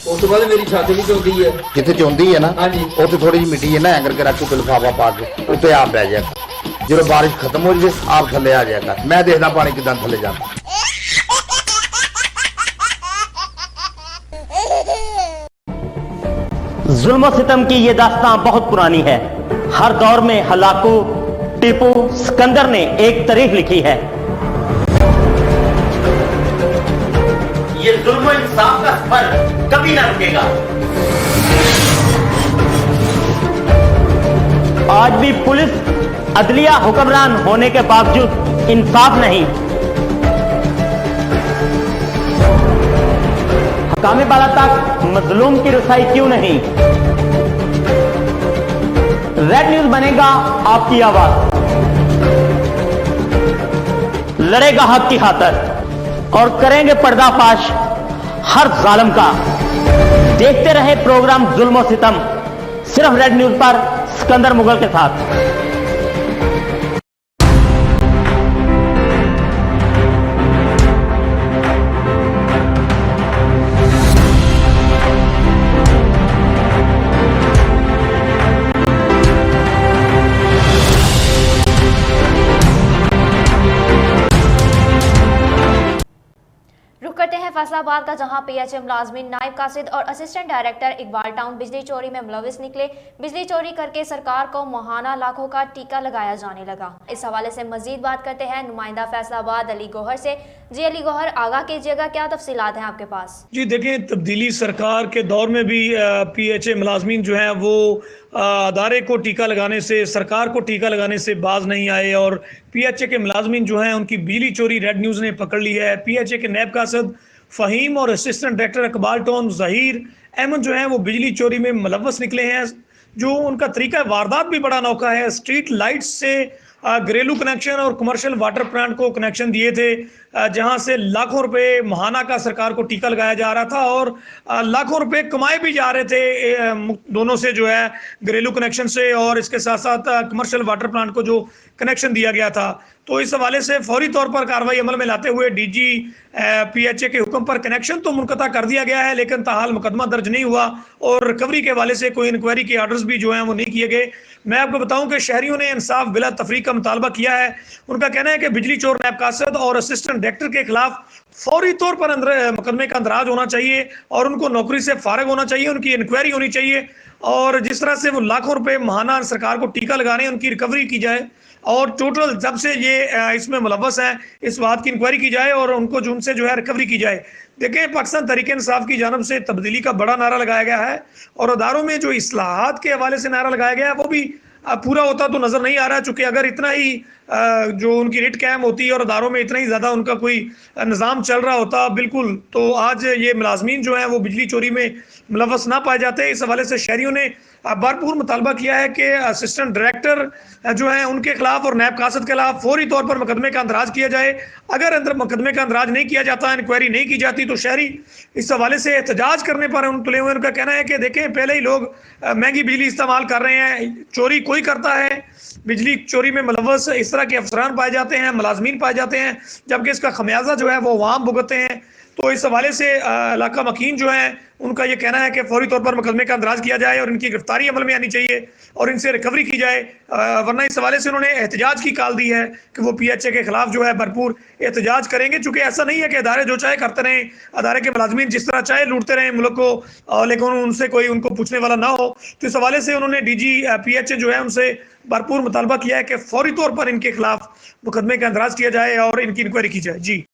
S2: उस तो बाद मेरी छाती भी चौंधी है, जिथे चौंधी है ना उसे थोड़ी जी मिट्टी है ना करके रख के लिफाफा पा के उत्ते आप बह जाए। जो बारिश खत्म हो जाए आप थले आ जाएगा, मैं देखना पानी कितना थले जाता।
S3: जुल्म सितम की ये दास्तां बहुत पुरानी है। हर दौर में हलाकू, टीपू, सिकंदर ने एक तारीख लिखी है। ये जुल्म इंसाफ का सफर कभी ना रुकेगा। आज भी पुलिस अदलिया हुक्मरान होने के बावजूद इंसाफ नहीं। हकामे बाला तक मजलूम की रसाई क्यों नहीं? रेड न्यूज बनेगा आपकी आवाज, लड़ेगा हक की खातिर और करेंगे पर्दाफाश हर जालिम का। देखते रहे प्रोग्राम जुल्म और सितम, सिर्फ रेड न्यूज पर सिकंदर मुगल के साथ।
S1: फैसलाबाद का, जहां पीएचए मुलाजमीन नायब कासिद और असिस्टेंट डायरेक्टर इकबाल टाउन बिजली चोरी में मुलविस निकले। बिजली चोरी करके सरकार को माहाना लाखों का टीका लगाया जाने लगा। इस हवाले से मजीद बात करते हैं नुमाइंदा फैसलाबाद अली गौहर से। जी अली गौहर, आगाह कीजिएगा, क्या तफसीलात हैं आपके पास?
S11: जी देखें, तब्दीली सरकार के दौर में भी पीएचए मुलाजमीन जो हैं वो अदारे को टीका लगाने से, सरकार को टीका लगाने से बाज नहीं आए और पीएचए के मुलाजमीन जो हैं उनकी बिजली चोरी रेड न्यूज़ ने पकड़ ली है। पीएचए के नायब कासिद फ़हीम और assistant director Iqbal town Zaheer Ahmed जो हैं वो बिजली चोरी में मुलव्वस निकले हैं। जो उनका तरीका वारदात भी बड़ा अनोखा है। स्ट्रीट लाइट्स से घरेलू कनेक्शन और कमर्शियल वाटर प्लांट को कनेक्शन दिए थे। जहां से लाखों रुपए माहाना का सरकार को टीका लगाया जा रहा था और लाखों रुपए कमाए भी जा रहे थे दोनों से, जो है घरेलू कनेक्शन से और इसके साथ साथ कमर्शियल वाटर प्लांट को जो कनेक्शन दिया गया था। तो इस हवाले से फौरी तौर पर कार्रवाई अमल में लाते हुए डीजी पीएचए के हुक्म पर कनेक्शन तो मुनक़ता कर दिया गया है, लेकिन ताहाल मुकदमा दर्ज नहीं हुआ और रिकवरी के हवाले से कोई इंक्वायरी के आर्डर्स भी जो हैं वो नहीं किए गए। मैं आपको बताऊं कि शहरियों ने इंसाफ बिला तफरीक का मुतालबा किया है। उनका कहना है कि बिजली चोर नायब कासद और असिस्टेंट डायरेक्टर के खिलाफ फौरी तौर पर मुकदमे का अंदराज होना चाहिए और उनको नौकरी से फारिग होना चाहिए, उनकी इंक्वायरी होनी चाहिए और जिस तरह से वो लाखों रुपए माहाना सरकार को टीका लगा रहे हैं उनकी रिकवरी की जाए और टोटल जब से ये इसमें मुलव्वस हैं इस बात की इंक्वायरी की जाए और उनको जो उनसे जो है रिकवरी की जाए। देखें, पाकिस्तान तहरीक इंसाफ की जानब से तब्दीली का बड़ा नारा लगाया गया है और अदारों में जो इस्लाहात के हवाले से नारा लगाया गया है वो भी पूरा होता तो नजर नहीं आ रहा, चूंकि अगर इतना ही जो उनकी रिट कायम होती है और अदारों में इतना ही ज़्यादा उनका कोई निज़ाम चल रहा होता बिल्कुल, तो आज ये मुलाजमीन जो हैं वो बिजली चोरी में मुलव्वस ना पाए जाते। इस हवाले से शहरियों ने भरपूर मुतालबा किया है कि असिस्टेंट डायरेक्टर जो हैं उनके खिलाफ और नायब कासद के खिलाफ फौरी तौर पर मुकदमे का अंदराज किया जाए। अगर अंदर मुकदमे का अंदराज नहीं किया जाता, इंक्वायरी नहीं की जाती, तो शहरी इस हवाले से एहतजाज करने पर उन तुले हुए। उनका कहना है कि देखें, पहले ही लोग महंगी बिजली इस्तेमाल कर रहे हैं, चोरी कोई करता है, बिजली चोरी में मुलव्वस इस तरह के अफसरान पाए जाते हैं, मुलाजमीन पाए जाते हैं, जबकि इसका खमियाजा जो है वो अवाम भुगतते हैं। तो इस हवाले से इलाका मकीन जो है उनका ये कहना है कि फौरी तौर पर मुकदमे का अंदराज किया जाए और इनकी गिरफ्तारी अमल में आनी चाहिए और इनसे रिकवरी की जाए, वरना इस हवाले से उन्होंने एहतजाज की कॉल दी है कि वो पीएचए के खिलाफ जो है भरपूर एहतजाज करेंगे। चूंकि ऐसा नहीं है कि अदारे जो चाहे करते रहें, अदारे के मुलाजमीन जिस तरह चाहे लूटते रहें मुल्क को, लेकिन उनसे कोई उनको पूछने वाला ना हो। तो इस हवाले से उन्होंने डीजी पीएचए जो है उनसे भरपूर मुतालबा किया है कि फौरी तौर पर इनके खिलाफ मुकदमे का अंदराज किया जाए और इनकी इंक्वायरी की जाए। जी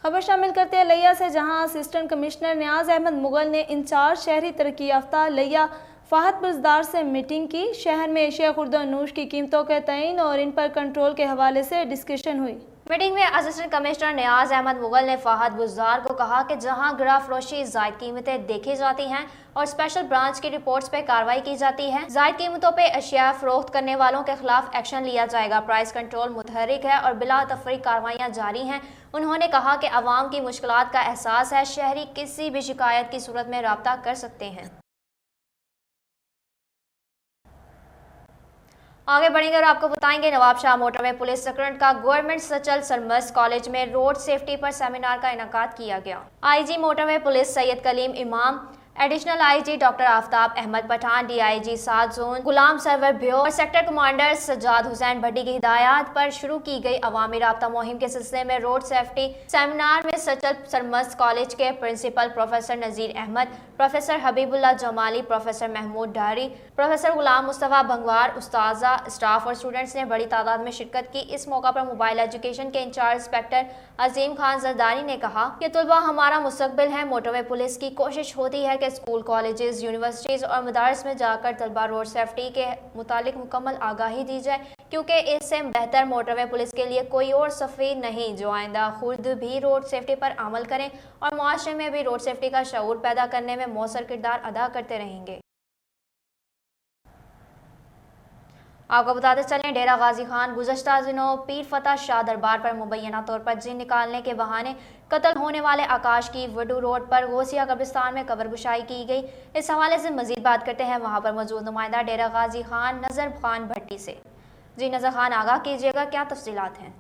S4: खबर शामिल करते हैं लिया से, जहां असिस्टेंट कमिश्नर नियाज अहमद मुगल ने इंचार्ज शहरी तरक्की याफ्ता लिया फाहद बुजदार से मीटिंग की। शहर में एशिया खुर्द-ओ-नूश की कीमतों के तयन और इन पर कंट्रोल के हवाले से डिस्कशन हुई।
S1: मीटिंग में असिस्टेंट कमिश्नर नियाज अहमद मुगल ने फाहद बुजदार को कहा कि जहां गिरा फरोशी जायद कीमतें देखी जाती हैं और स्पेशल ब्रांच की रिपोर्ट्स पे कार्रवाई की जाती है, जायद कीमतों पे अशिया फरोख्त करने वालों के खिलाफ एक्शन लिया जाएगा। प्राइस कंट्रोल मुतहरिक है और बिला तफरीक कार्रवाइयाँ जारी हैं। उन्होंने कहा कि अवाम की मुश्किलात का एहसास है, शहरी किसी भी शिकायत की सूरत में राब्ता कर सकते हैं। आगे बढ़ेंगे और आपको बताएंगे, Nawab Shah motorway police secretariat का गवर्नमेंट सचल सरमस्त कॉलेज में रोड सेफ्टी पर सेमिनार का इनेकाद किया गया। IG motorway police Syed Kaleem Imam, additional IG doctor Aftab Ahmed Pathan, DIG 7 zone Ghulam Sarwar Bhayo और सेक्टर कमांडर सज्जाद हुसैन भट्टी की हिदायत पर शुरू की गई अवामी राब्ता मुहिम के सिलसिले में रोड सेफ्टी सेमिनार में सचल सरमस्त कॉलेज के प्रिंसिपल प्रोफेसर नज़ीर अहमद, प्रोफेसर हबीबुल्लाह जमाली, प्रोफेसर महमूद डारी, प्रोफेसर गुलाम मुस्तफ़ा भंगवार, उस्ताजा, स्टाफ और स्टूडेंट्स ने बड़ी तादाद में शिरकत की। इस मौका पर मोबाइल एजुकेशन के इंचार्ज इंस्पेक्टर अजीम खान जरदारी ने कहा कि तुलबा हमारा मुस्तकबिल है। मोटरवे पुलिस की कोशिश होती है कि स्कूल, कॉलेजेस, यूनिवर्सिटीज़ और मदारस में जाकर तलबा रोड सेफ्टी के मुतालिक मुकम्मल आगाही दी जाए, क्योंकि इससे बेहतर मोटरवे पुलिस के लिए कोई और सफ़ीर नहीं जो आइंदा खुद भी रोड सेफ्टी पर अमल करें और मुआशरे में भी रोड सेफ्टी का शऊर पैदा करने में मौसर किरदार अदा करते रहेंगे। आपको बताते चलें, डेरा गाजी खान गुज़श्ता दिनों पीर फतेह शाह दरबार पर मुबैना तौर पर जिन निकालने के बहाने कत्ल होने वाले आकाश की वडू रोड पर गौसिया कब्रिस्तान में कब्रगुशाई की गई। इस हवाले से मजीद बात करते हैं वहां पर मौजूद नुमाइंदा डेरा गाजी खान नज़र खान भट्टी से। जी नज़र खान, आगाह कीजिएगा, क्या तफसीलात हैं?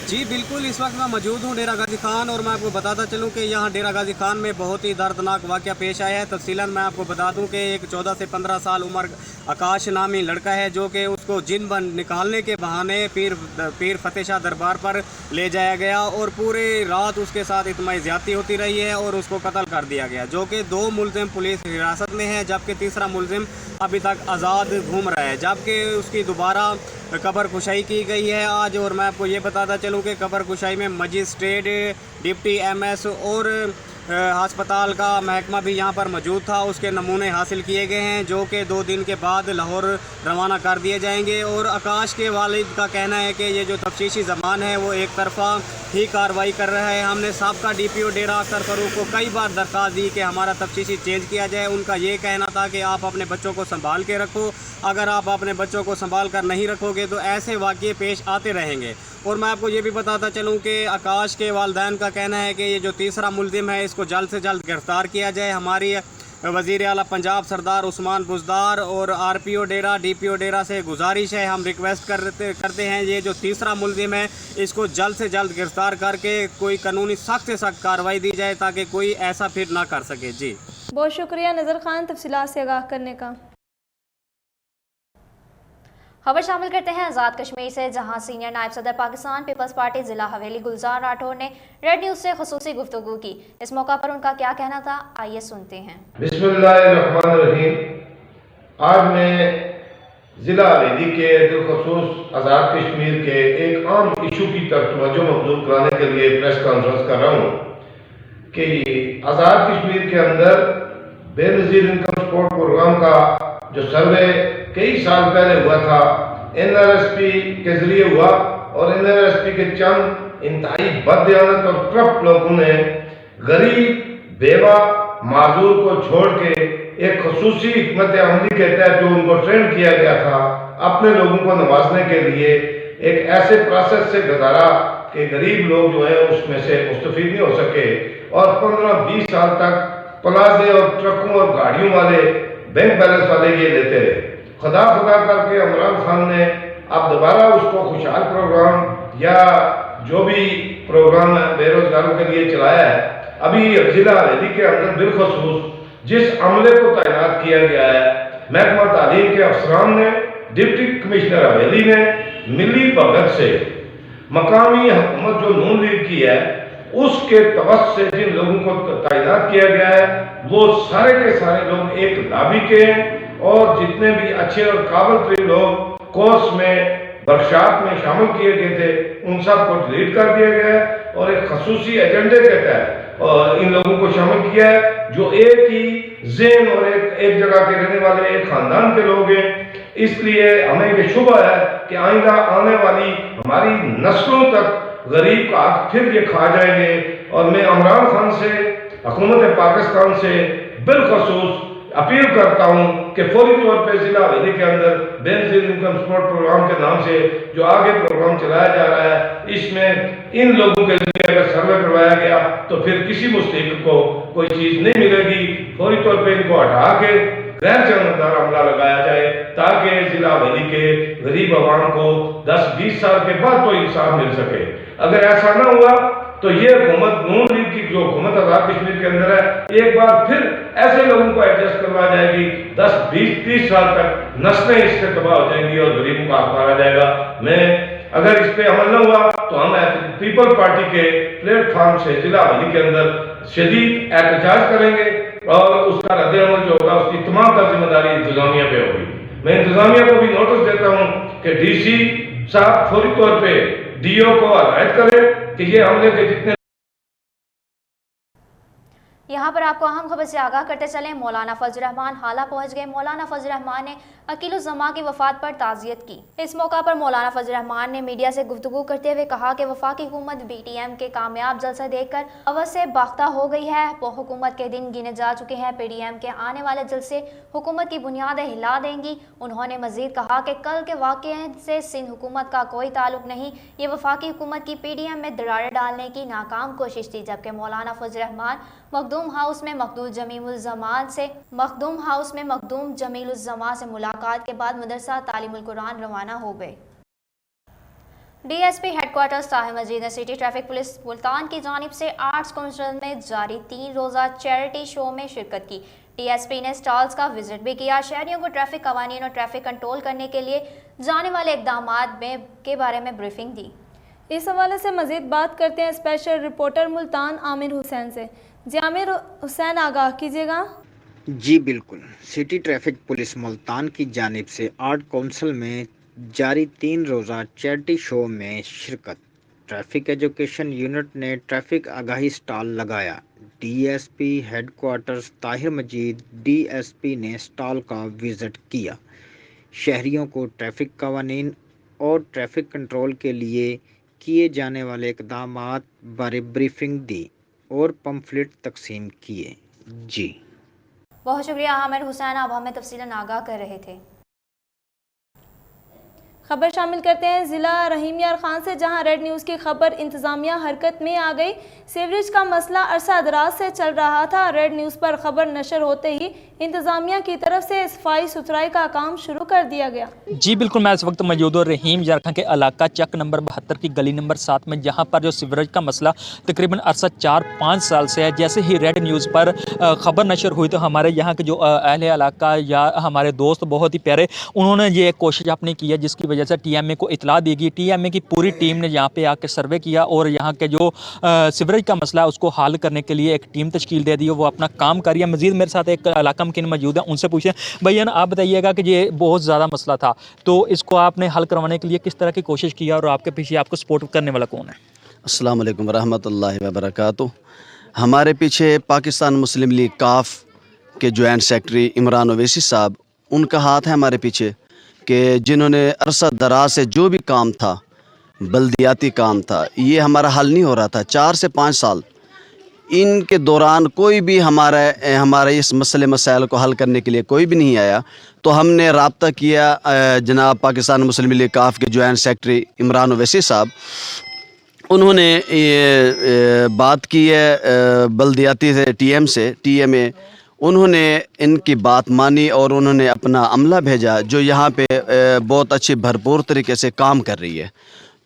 S12: जी बिल्कुल, इस वक्त मैं मौजूद हूँ डेरा गाजी खान और मैं आपको बताता चलूँ कि यहाँ डेरा गाजी खान में बहुत ही दर्दनाक वाक़या पेश आया है। तफसीलन मैं आपको बता दूँ कि एक 14 से 15 साल उम्र आकाश नामी लड़का है जो कि उसको जिन बन निकालने के बहाने पीर फतेह शाह दरबार पर ले जाया गया और पूरी रात उसके साथ इतमाई ज़्यादती होती रही है और उसको कत्ल कर दिया गया, जो कि 2 मुलजिम पुलिस हिरासत में है, जबकि तीसरा मुलजिम अभी तक आज़ाद घूम रहा है, जबकि उसकी दोबारा कब्र कुशाई की गई है आज। और मैं आपको ये बताता चलूँ कि कब्र कुशाई में मजिस्ट्रेट, डिप्टी एमएस और अस्पताल का महकमा भी यहाँ पर मौजूद था, उसके नमूने हासिल किए गए हैं जो कि 2 दिन के बाद लाहौर रवाना कर दिए जाएंगे। और आकाश के वालिद का कहना है कि ये जो तफ्तीशी ज़मान है वो एक तरफा ही कार्रवाई कर रहा है। हमने साबका DPO डेरा अख्तर फरूख को कई बार दरख्वास्त दी कि हमारा तफ्तीशी चेंज किया जाए। उनका ये कहना था कि आप अपने बच्चों को संभाल के रखो, अगर आप अपने बच्चों को संभाल कर नहीं रखोगे तो ऐसे वाक़ये पेश आते रहेंगे। और मैं आपको ये भी बताता चलूँ कि आकाश के वालिदैन का कहना है कि ये जो तीसरा मुल्ज़िम है इसको जल्द से जल्द गिरफ़्तार किया जाए। हमारी वज़ीर आला पंजाब सरदार उस्मान बुज़दार और RPO डेरा DPO डेरा से गुजारिश है, हम रिक्वेस्ट करते हैं ये जो तीसरा मुल्ज़िम है इसको जल्द से जल्द गिरफ़्तार करके कोई कानूनी सख्त से सख्त कार्रवाई दी जाए ताकि कोई ऐसा फिर ना कर सके। जी
S4: बहुत शुक्रिया नज़र खान तफसीलात से आगाह करने का।
S1: खबर शामिल करते हैं आज़ाद कश्मीर से, जहां सीनियर नायब सदर पाकिस्तान पीपल्स पार्टी ज़िला हवेली गुलजार राठौर ने रेड न्यूज़ से खुसूसी गुफ्तगू की। इस मौका पर उनका क्या कहना था, आइए सुनते हैं।
S13: बिस्मिल्लाहिर्रहमानिर्रहीम। आज मैं ज़िला हवेली के बिलखसूस आज़ाद कश्मीर के एक आम इशू की तरफ तवज्जो मबज़ूल कराने के लिए प्रेस कॉन्फ्रेंस कर रहा हूँ कि आज़ाद कश्मीर के अंदर बेनज़ीर इनकम सपोर्ट प्रोग्राम का जो सर्वे कई साल पहले हुआ था, NRSP के जरिए हुआ और NRSP के चंद इंतहाई बददियानत और करप्ट लोगों ने गरीब, बेवा, माजूर को छोड़ के एक खसूसी हिकमत अमली के तहत जो उनको ट्रेन किया गया था अपने लोगों को नवाजने के लिए एक ऐसे प्रोसेस से गुजारा कि गरीब लोग जो है उसमें से मुस्तफीद नहीं हो सके और 15-20 साल तक प्लाजे और ट्रकों और गाड़ियों वाले बैंक बैलेंस वाले ये लेते रहे। खुदा करके इमरान खान ने अब दोबारा उसको खुशहाल प्रोग्राम या जो भी प्रोग्राम बेरोजगारों के लिए चलाया है, अभी जिला हवेली के अंदर बिलखसूस जिस अमले को तैनात किया गया है, महकमा तालीम के अफसरान ने, डिप्टी कमिश्नर हवेली ने मिली भगत से मकामी हुकूमत जो नून लीग की है उसके तवस से जिन लोगों को तैनात किया गया है वो सारे के सारे लोग एक लाबी के हैं और जितने भी अच्छे और काबिल तरीन लोग कोर्स में वर्कशॉप में शामिल किए गए थे उन सब को डिलीट कर दिया गया है और एक खसूसी एजेंडे के तहत इन लोगों को शामिल किया है जो एक ही ज़हन और एक जगह के रहने वाले एक खानदान के लोग हैं। इसलिए हमें ये शुबा है कि आइंदा आने वाली हमारी नस्लों तक गरीब का हक फिर ये खा जाएंगे। और मैं इमरान खान से, हुकूमत पाकिस्तान से बिलखसूस अपील करता हूँ कि फौरी तौर पर जिला हवेली के अंदर बेनज़ीर इनकम सपोर्ट प्रोग्राम के नाम से जो आगे प्रोग्राम चलाया जा रहा है, इसमें इन लोगों के जरिए अगर सर्वे करवाया गया तो फिर किसी मुस्तहिक को कोई चीज़ नहीं मिलेगी। फौरी तौर पर इनको हटा के गैर जानबदार हमला लगाया जाए ताकि जिला हवेली के गरीब आवाम को 10-20 साल के बाद तो इंसाफ मिल सके। अगर ऐसा ना हुआ तो ये हुकूमत नून लीग की जो हुकूमत आज़ाद कश्मीर के अंदर है एक बार फिर ऐसे लोगों को एडजस्ट करवा जाएगी, 10-20-30 साल तक नस्लें इससे तबाह हो जाएंगी और गरीबों का हक मारा जाएगा। मैं अगर इस पे अमल न हुआ तो हम पीपल पार्टी के प्लेटफॉर्म से जिला हवेली के अंदर शदीद एहतजाज करेंगे और उसका रद्द-ए-अमल जो होगा उसकी तमाम तर जिम्मेदारी इंतजामिया पे होगी। मैं इंतजामिया को भी नोटिस देता हूँ कि DC साहब फौरी तौर पे DO को हदायत करें कि ये हमले के जितने।
S1: यहाँ पर आपको अहम खबर से आगाह करते चलें। मौलाना फजल रहमान हाला पहुँच गए। मौलाना फजल रहमान ने अकीलुज़्ज़मा की वफ़ात पर ताज़ियत की। इस मौका पर मौलाना फजल रहमान ने मीडिया से गुफ्तगू करते हुए कहा कि वफाकी हुकूमत BTM के कामयाब जलसा देखकर अवध से बाख्ता हो गई है। वो हुकूमत के दिन गिने जा चुके हैं। PDM के आने वाले जलसे हुकूमत की बुनियादें हिला देंगी। उन्होंने मजीद कहा कि कल के वाक़े से सिंध हुकूमत का कोई ताल्लुक नहीं, ये वफाकी हुकूमत की PDM में दरारें डालने की नाकाम कोशिश थी। जबकि मौलाना फजल रहमान मखदूम हाउस में मखदूम जमीलुज़्ज़मा से मुलाकात के बाद मदरसा तालीमुल कुरान रवाना हो गए। DSP हेडक्वार्टर्स ताहिर मजीद ने सिटी ट्रैफिक पुलिस मुल्तान की जानिब से आर्ट्स काउंसिल में जारी 3 रोज़ा चैरिटी शो में शिरकत की। DSP ने स्टॉल्स का विजिट भी किया। शहरियों को ट्रैफिक कवानीन और ट्रैफिक कंट्रोल करने के लिए जाने वाले इकदाम के बारे में ब्रीफिंग दी।
S4: इस हवाले से मजीद बात करते हैं स्पेशल रिपोर्टर मुल्तान आमिर हुसैन से। जी आमिर हुसैन, आगाह कीजिएगा।
S10: जी बिल्कुल। सिटी ट्रैफिक पुलिस मुल्तान की जानिब से आर्ट काउंसिल में जारी 3 रोज़ा चैरिटी शो में शिरकत। ट्रैफिक एजुकेशन यूनिट ने ट्रैफिक आगाही स्टॉल लगाया। डीएसपी हेडक्वार्टर्स ताहिर मजीद डीएसपी ने स्टॉल का विजिट किया। शहरियों को ट्रैफिक कवानीन और ट्रैफिक कंट्रोल के लिए किए जाने वाले इक़दामात बारे ब्रीफिंग दी और पम्फलेट तकसीम किए। जी
S1: बहुत शुक्रिया आमिर हुसैन, आप हमें तफसीलन आगाह कर रहे थे।
S4: खबर शामिल करते हैं ज़िला रहीम यार खान से, जहां रेड न्यूज़ की खबर इंतज़ामिया हरकत में आ गई। सीवरेज का मसला अरसा दराज से चल रहा था। रेड न्यूज़ पर खबर नशर होते ही इंतज़ामिया की तरफ से सफाई सुथराई का काम शुरू कर दिया गया।
S6: जी बिल्कुल, मैं इस वक्त मौजूद हूँ रहीम यार खान के इलाका चक नंबर 72 की गली नंबर 7 में, जहाँ पर जो सीवरेज का मसला तकरीबन अरसा 4-5 साल से है। जैसे ही रेड न्यूज़ पर खबर नशर हुई तो हमारे यहाँ के जो अहले इलाका या हमारे दोस्त बहुत ही प्यारे, उन्होंने ये कोशिश अपनी की है, जिसकी वजह से टीएमए को इतला दी गई। टीएमए की पूरी टीम ने यहाँ पे आके सर्वे किया और यहाँ के जो सीवरेज का मसला है उसको हल करने के लिए एक टीम तश्कील दे दी है, वो अपना काम कर रही है। मजीद मेरे साथ एक इलाका मकीन मौजूद है, उनसे पूछें। भैया आप बताइएगा कि ये बहुत ज़्यादा मसला था, तो इसको आपने हल करवाने के लिए किस तरह की कोशिश की और आपके पीछे आपको सपोर्ट करने वाला कौन है?
S14: अस्सलाम वालेकुम रहमतुल्लाहि व बरकातुहू। हमारे पीछे पाकिस्तान मुस्लिम लीग काफ के जॉइंट सेक्रेटरी इमरान ओवैसी साहब, उनका हाथ है हमारे पीछे, कि जिन्होंने अरसा दराज से जो भी काम था, बल्दियाती काम था, ये हमारा हल नहीं हो रहा था 4 से 5 साल। इनके दौरान कोई भी हमारे इस मसले मसाइल को हल करने के लिए कोई भी नहीं आया। तो हमने रब्ता किया जनाब पाकिस्तान मुस्लिम लीग काफ के जॉइंट सेक्रेटरी इमरान ओवैसी साहब, उन्होंने ये बात की है बल्दियाती से टीएमए, उन्होंने इनकी बात मानी और उन्होंने अपना अमला भेजा जो यहाँ पे बहुत अच्छी भरपूर तरीके से काम कर रही है।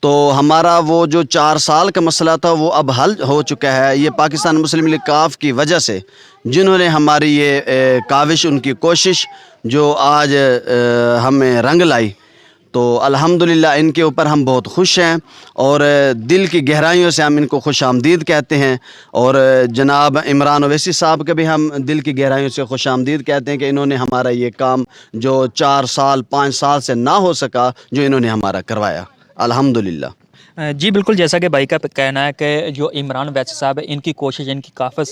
S14: तो हमारा वो जो 4 साल का मसला था वो अब हल हो चुका है। ये पाकिस्तान मुस्लिम लीग काफ की वजह से, जिन्होंने हमारी ये काविश, उनकी कोशिश जो आज हमें रंग लाई, तो अल्हम्दुलिल्लाह इनके ऊपर हम बहुत खुश हैं और दिल की गहराइयों से हम इनको खुश आमदीद कहते हैं। और जनाब इमरान ओवैसी साहब के भी हम दिल की गहराइयों से खुश आमदीद कहते हैं कि इन्होंने हमारा ये काम जो 4 साल 5 साल से ना हो सका, जो इन्होंने हमारा करवाया, अल्हम्दुलिल्लाह।
S6: जी बिल्कुल, जैसा कि भाई का कहना है कि जो इमरान ओवैसी साहब है, इनकी कोशिश, इनकी काफिश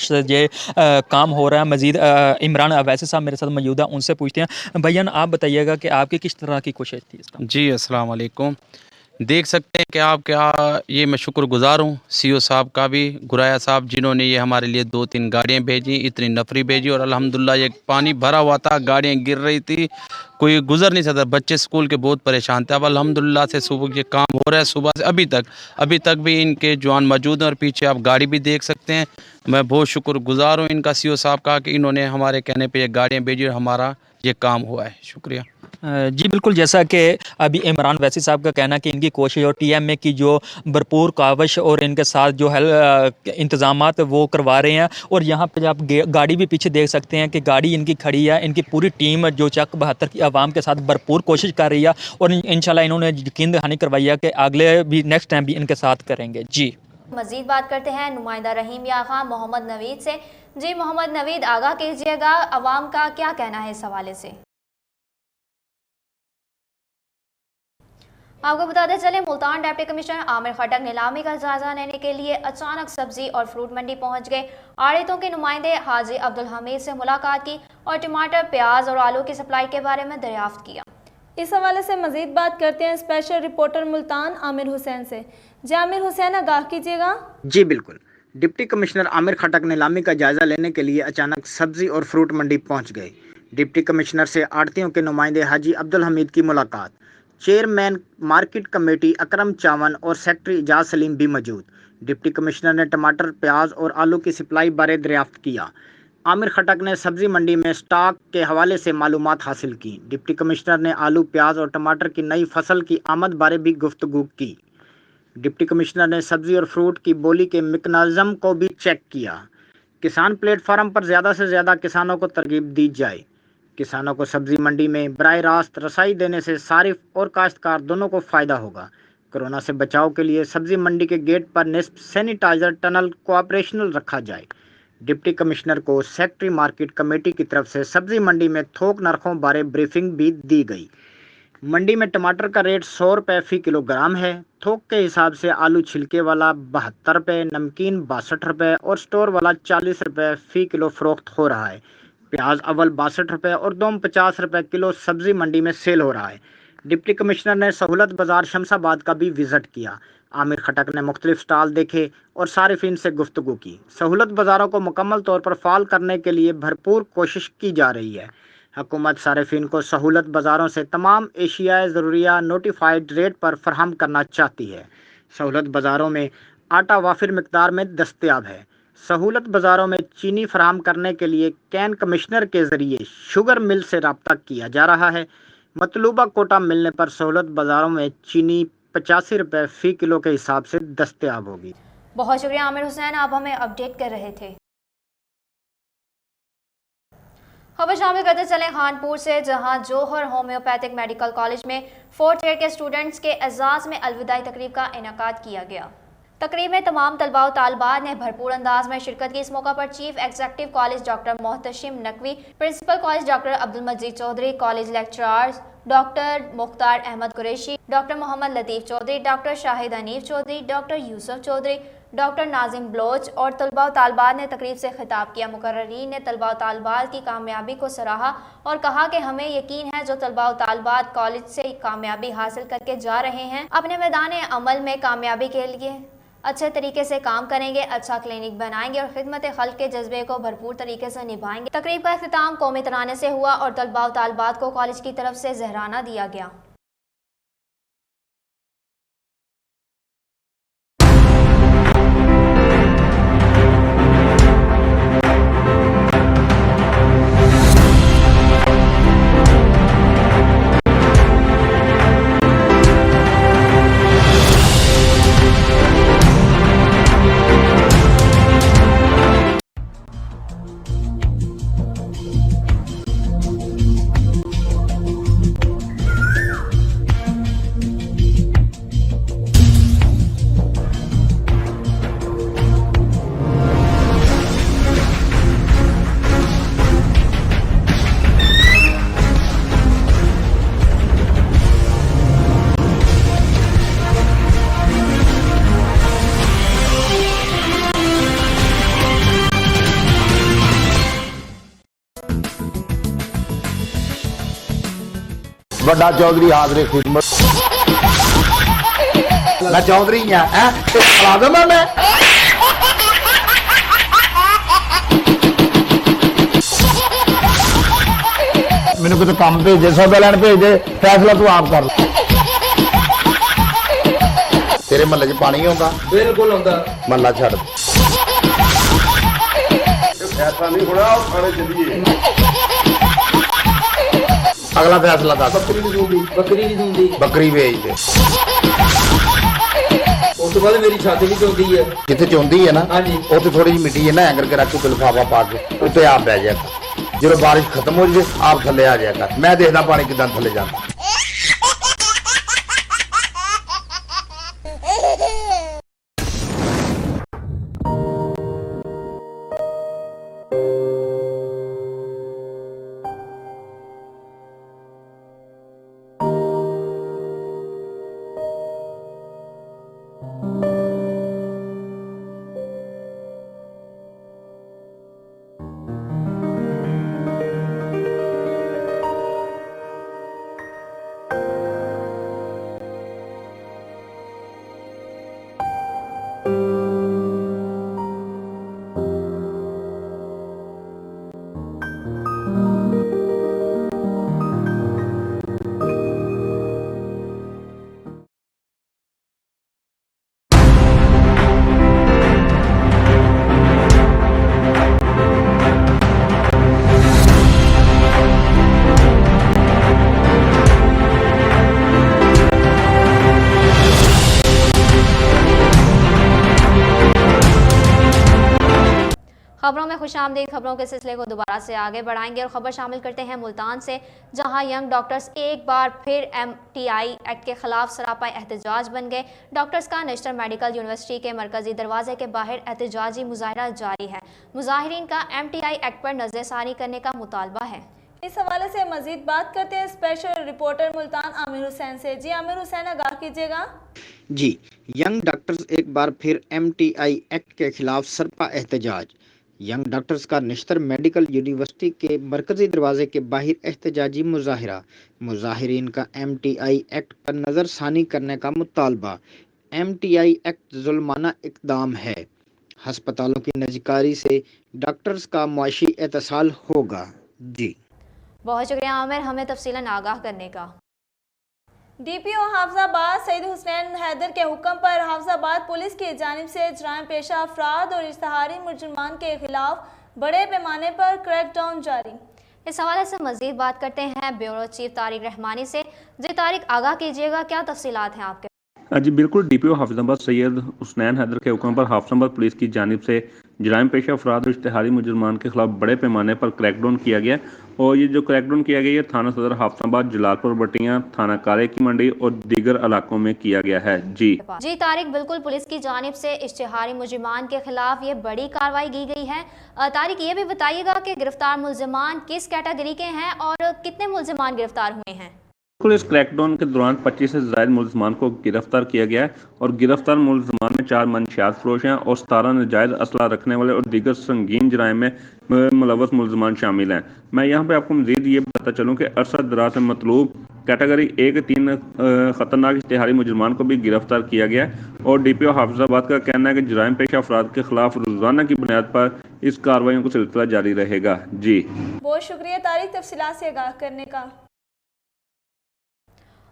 S6: से ये काम हो रहा है। मज़ीद इमरान ओवैसी साहब मेरे साथ मौजूद है, उनसे पूछते हैं। भैया आप बताइएगा कि आपकी किस तरह की कोशिश थी इसका?
S7: जी अस्सलाम वालेकुम। देख सकते हैं कि आपका ये मैं शुक्रगुज़ार हूँ सीओ साहब का भी, गुराया साहब, जिन्होंने ये हमारे लिए 2-3 गाड़ियाँ भेजी, इतनी नफरी भेजी और अल्हम्दुलिल्लाह ये पानी भरा हुआ था, गाड़ियाँ गिर रही थी, कोई गुजर नहीं सकता, बच्चे स्कूल के बहुत परेशान थे। अब अल्हम्दुलिल्लाह से सुबह ये काम हो रहा है, सुबह से अभी तक भी इनके जवान मौजूद हैं और पीछे आप गाड़ी भी देख सकते हैं। मैं बहुत शुक्रगुज़ार हूँ इनका सीओ साहब का कि इन्होंने हमारे कहने पर ये गाड़ियाँ भेजी और हमारा ये काम हुआ है। शुक्रिया।
S6: जी बिल्कुल, जैसा कि अभी इमरान ओवैसी साहब का कहना है कि इनकी कोशिश और टीएमए की जो भरपूर काविश और इनके साथ जो है इंतज़ामात वो करवा रहे हैं। और यहाँ पे आप गाड़ी भी पीछे देख सकते हैं कि गाड़ी इनकी खड़ी है। इनकी पूरी टीम जो चक 72 की आवाम के साथ भरपूर कोशिश कर रही है और इंशाल्लाह इन्होंने यकीन दहानी करवाई है कि अगले भी नेक्स्ट टाइम भी इनके साथ करेंगे। जी
S1: मजीद बात करते हैं नुमाइंदा रहीम यार खान मोहम्मद नवीद से। जी मोहम्मद नवीद, आगाह कीजिएगा, अवाम का क्या कहना है इस हवाले से? आपको बताते चले, मुल्तान डिप्टी कमिश्नर आमिर खटक नीलामी का जायजा लेने के लिए अचानक सब्जी और फ्रूट मंडी पहुंच गए। आड़तों के नुमाइंदे हाजी अब्दुल हमीद से मुलाकात की और टमाटर, प्याज और आलू की सप्लाई के बारे में दरियाफ्त किया।
S4: इस हवाले से मजीद बात करते हैं स्पेशल रिपोर्टर मुल्तान आमिर हुसैन से। जी आमिर हुसैन, आगाह कीजिएगा।
S10: जी बिल्कुल, डिप्टी कमिश्नर आमिर खटक नीलामी का जायजा लेने के लिए अचानक सब्जी और फ्रूट मंडी पहुंच गए। डिप्टी कमिश्नर से आड़तियों के नुमाइंदे हाजी अब्दुल हमीद की मुलाकात, चेयरमैन मार्केट कमेटी अकरम चावन और सेक्रेटरी इजाज सलीम भी मौजूद। डिप्टी कमिश्नर ने टमाटर, प्याज और आलू की सप्लाई बारे दरियाफ्त किया। आमिर खटक ने सब्जी मंडी में स्टॉक के हवाले से मालूमात हासिल की। डिप्टी कमिश्नर ने आलू, प्याज और टमाटर की नई फसल की आमद बारे भी गुफ्तगू की। डिप्टी कमिश्नर ने सब्जी और फ्रूट की बोली के मैकेनिज्म को भी चेक किया। किसान प्लेटफार्म पर ज़्यादा से ज़्यादा किसानों को तरगीब दी जाए। किसानों को सब्जी मंडी में बराह रास्त रसाई देने से सारिफ और काश्तकार दोनों को फ़ायदा होगा। कोरोना से बचाव के लिए सब्जी मंडी के गेट पर निस्फ सैनिटाइजर टनल को ऑपरेशनल रखा जाए। डिप्टी कमिश्नर को सेक्रेटरी मार्केट कमेटी की तरफ से सब्जी मंडी में थोक नरखों बारे ब्रीफिंग भी दी गई। मंडी में टमाटर का रेट 100 रुपये फ़ी किलोग्राम है। थोक के हिसाब से आलू छिलके वाला 72 रुपये, नमकीन 62 रुपये और स्टोर वाला 40 रुपये फ़ी किलो फ़रोख्त हो रहा है। प्याज अव्वल 62 रुपये और दोम 50 रुपये किलो सब्ज़ी मंडी में सेल हो रहा है। डिप्टी कमिश्नर ने सहूलत बाज़ार शमशाबाद का भी विज़िट किया। आमिर खटक ने मुख्तलिफ स्टॉल देखे और सारिफिन से गुफ्तगू की। सहूलत बाज़ारों को मुकम्मल तौर पर फ़ाल करने के लिए भरपूर कोशिश की जा रही है। हुकूमत सारिफिन को सहूलत बाज़ारों से तमाम एशियाई ज़रूरिया नोटिफाइड रेट पर फराहम करना चाहती है। सहूलत बाज़ारों में आटा वाफिर मिकदार में दस्तयाब है। सहूलत बाज़ारों में चीनी फराहम करने के लिए कैन कमिश्नर के ज़रिए शुगर मिल से रब्ता किया जा रहा है। मतलूबा कोटा मिलने पर सहूलत बाज़ारों में चीनी 85 रुपये फ़ी किलो के हिसाब से दस्तयाब होगी।
S1: बहुत शुक्रिया आमिर हुसैन, आप हमें अपडेट कर रहे थे। खबर शामिल करते चले खानपुर से, जहां जौहर होम्योपैथिक मेडिकल कॉलेज में 4th ईयर के स्टूडेंट्स के एजाज़ में अलविदाई तकरीब का इनेकाद किया गया। तकरीब में तमाम तलबा व तालिबात ने भरपूर अंदाज में शिरकत की। इस मौका पर chief executive college doctor Mohtashim Naqvi, principal college doctor Abdul Majeed Chaudhry, college lecturers doctor Mukhtar Ahmed Qureshi, doctor Mohammad Latif Chaudhry, doctor Shahid Hanif Chaudhry, doctor Yousuf Chaudhry, doctor Nazim Baloch और तलबा व तालिबात ने तकरीब से खिताब किया। मुकर्ररीन ने तलबा व तालिबात की कामयाबी को सराहा और कहा कि हमें यकीन है जो तलबा व तालिबात कॉलेज से कामयाबी हासिल करके जा रहे हैं, अपने मैदान अमल में कामयाबी के लिए अच्छे तरीके से काम करेंगे, अच्छा क्लिनिक बनाएंगे और खिदमत खल्क के जज्बे को भरपूर तरीके से निभाएंगे। तकरीब का इख्तिताम कौमी तराने से हुआ और तलबा व तालिबात को कॉलेज की तरफ से ज़हराना दिया गया।
S2: बड़ा चौधरी हाजरे खिदमत। मैं चौधरी हाँ खिला दो मैं मैंने कितने काम भेजे, सौदा लैन भेजे, फैसला तू आप कर। तेरे महल्ले च पानी आंदा? बिल्कुल आंदा। महल्ला छड़ फैसला नहीं होना, थाने चलिए। अगला फैसला दस। बकरी नहीं दूंगी, बकरी भेज दे। उस बाद मेरी छाती भी चौंधी है, जिथे चौंधी है ना उसे थोड़ी जी मिट्टी है ना एंकर के रख के लिफाफा पा के उत्ते आप बह जाएगा। जो बारिश खत्म हो जाए आप थले आ जाएगा। मैं देखदा पानी कितना थले जाता।
S1: खबरों में खुशामदीद। खबरों के सिलसिले को दोबारा से आगे बढ़ाएंगे और खबर शामिल करते हैं मुल्तान से, जहां यंग डॉक्टर्स एक बार फिर MTI एक्ट के खिलाफ सरापा एहतजाज बन गए। डॉक्टर्स का नेशनल मेडिकल यूनिवर्सिटी के मरकजी दरवाजे के बाहर एहतजाजी मुजाहरा जारी है। मुजाहिरीन का MTI एक्ट पर नजरसानी करने का मुतालबा है।
S4: इस हवाले से मजीद बात करते हैं स्पेशल रिपोर्टर मुल्तान आमिर हुसैन से। जी आमिर हुसैन, आगाह कीजिएगा।
S10: जी, यंग डॉक्टर्स एक बार फिर MTI एक्ट के खिलाफ सरपा एहतजाज। यंग डॉक्टर्स का निश्तर मेडिकल यूनिवर्सिटी के मरकजी दरवाजे के बाहर एहतजाजी मुजाहिरा। मुजाहिरीन का MTI एक्ट पर नज़रसानी करने का मुतालबा। MTI एक्ट जुल्माना इक़दाम है। हस्पतालों की नजकारी से डॉक्टर्स का मुआशी एतसाल होगा। जी
S1: बहुत शुक्रिया आमिर, हमें तफसीलन आगाह करने का।
S4: DPO हाफिजाबाद सईद हुसैन हैदर के हुक्म पर हाफिजाबाद पुलिस की जानिब से जराइम पेशा अफराद और इश्तहारी मुजरिमान के खिलाफ बड़े पैमाने पर क्रैकडाउन जारी।
S1: इस हवाले से मजीद बात करते हैं ब्यूरो चीफ तारिक रहमानी से। जी तारिक, आगाह कीजिएगा, क्या तफसीलात हैं आपके?
S15: जी बिल्कुल, DPO हाफिजाबाद सैयद हुसैन हैदर के हुक्म पर हाफिजाबाद पुलिस की जानिब से जराइम पेशा अफराद और इश्तहारी मुजरिमान के खिलाफ बड़े पैमाने पर क्रैकडाउन किया गया। और ये जो क्रैकडाउन किया गया है थाना सदर हाफिजाबाद, जलालपुर बटियां, थाना काले की मंडी और दीगर इलाकों में किया गया है। जी
S1: तारिक, बिल्कुल पुलिस की जानिब से इश्तहारी मुजरिमान के खिलाफ ये बड़ी कार्रवाई की गई है। तारिक, ये भी बताइएगा कि गिरफ्तार मुलजमान किस कैटेगरी के हैं और कितने मुलजमान गिरफ्तार हुए हैं?
S15: बिल्कुल, इस क्रैकडाउन के दौरान 25 से ज़ायद मुलजमान को गिरफ्तार किया गया है और गिरफ्तार मुलजमान में 4 मंशियात फरोश हैं और 17 नाजायज़ असला रखने वाले और दीगर संगीन जराइम में मुलव्वस मुलजमान शामिल हैं। मैं यहाँ पे आपको मज़ीद ये बताता चलूँ कि अरसद दराज से मतलूब कैटेगरी 1-3 ख़तरनाक इश्तहारी मुजरिमान को भी गिरफ्तार किया गया है। और DPO हाफिजाबाद का कहना है कि जराइम पेशा अफराद के खिलाफ रोज़ाना की बुनियाद पर इस कार्रवाइयों का सिलसिला जारी रहेगा। जी
S4: बहुत शुक्रिया तारिक, तफसीलात से आगाह करने का।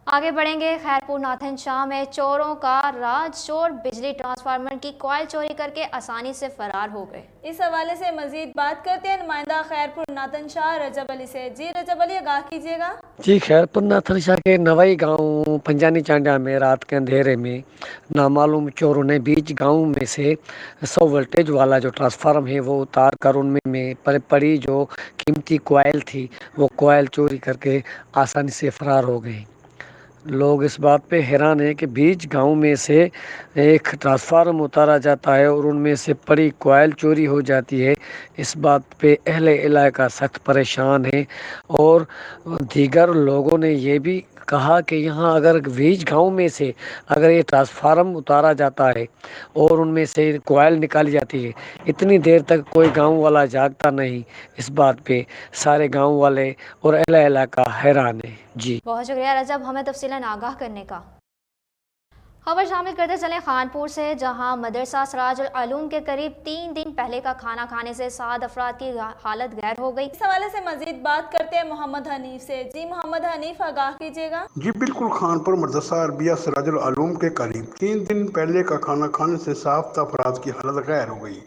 S1: आगे बढ़ेंगे। खैरपुर नाथन शाह में चोरों का राज, चोर बिजली ट्रांसफार्मर की कॉइल चोरी करके आसानी से फरार हो गए।
S4: इस हवाले से मजीद बात करते हैं नुमाइंदा खैरपुर नाथन शाह रजब अली से। जी रजब अली, आगाह कीजिएगा।
S16: जी, खैरपुर नाथन शाह के नवाई गांव पंजानी चांडा में रात के अंधेरे में नामालूम चोरों ने बीच गांव में से 100 वोल्टेज वाला जो ट्रांसफार्मर है वो उतार कर उनमें पड़ी जो कीमती कॉइल थी वो कॉइल चोरी करके आसानी से फरार हो गए। लोग इस बात पे हैरान है कि बीच गांव में से एक ट्रांसफार्मर उतारा जाता है और उनमें से पड़ी कॉइल चोरी हो जाती है। इस बात पे अहले इलाका सख्त परेशान है और दीगर लोगों ने ये भी कहा कि यहाँ अगर बीच गांव में से अगर ये ट्रांसफार्मर उतारा जाता है और उनमें से कॉइल निकाली जाती है, इतनी देर तक कोई गांव वाला जागता नहीं। इस बात पे सारे गांव वाले और अहले इलाका हैरान है। जी
S1: बहुत शुक्रिया रजब, हमें तफसीलन आगाह करने का। खबर शामिल करते चले खानपुर से, जहां मदरसा सिराजुल उलूम के करीब 3 दिन पहले का खाना खाने से 7 अफराद की हालत गैर हो गई।
S4: इस हवाले से मजीद बात करते हैं मोहम्मद हनीफ से। जी मोहम्मद हनीफ, आगाह कीजिएगा।
S17: जी बिल्कुल, खानपुर मदरसा अरबिया सिराजुल उलूम के करीब 3 दिन पहले का खाना खाने से 7 अफराद की हालत गैर हो गई,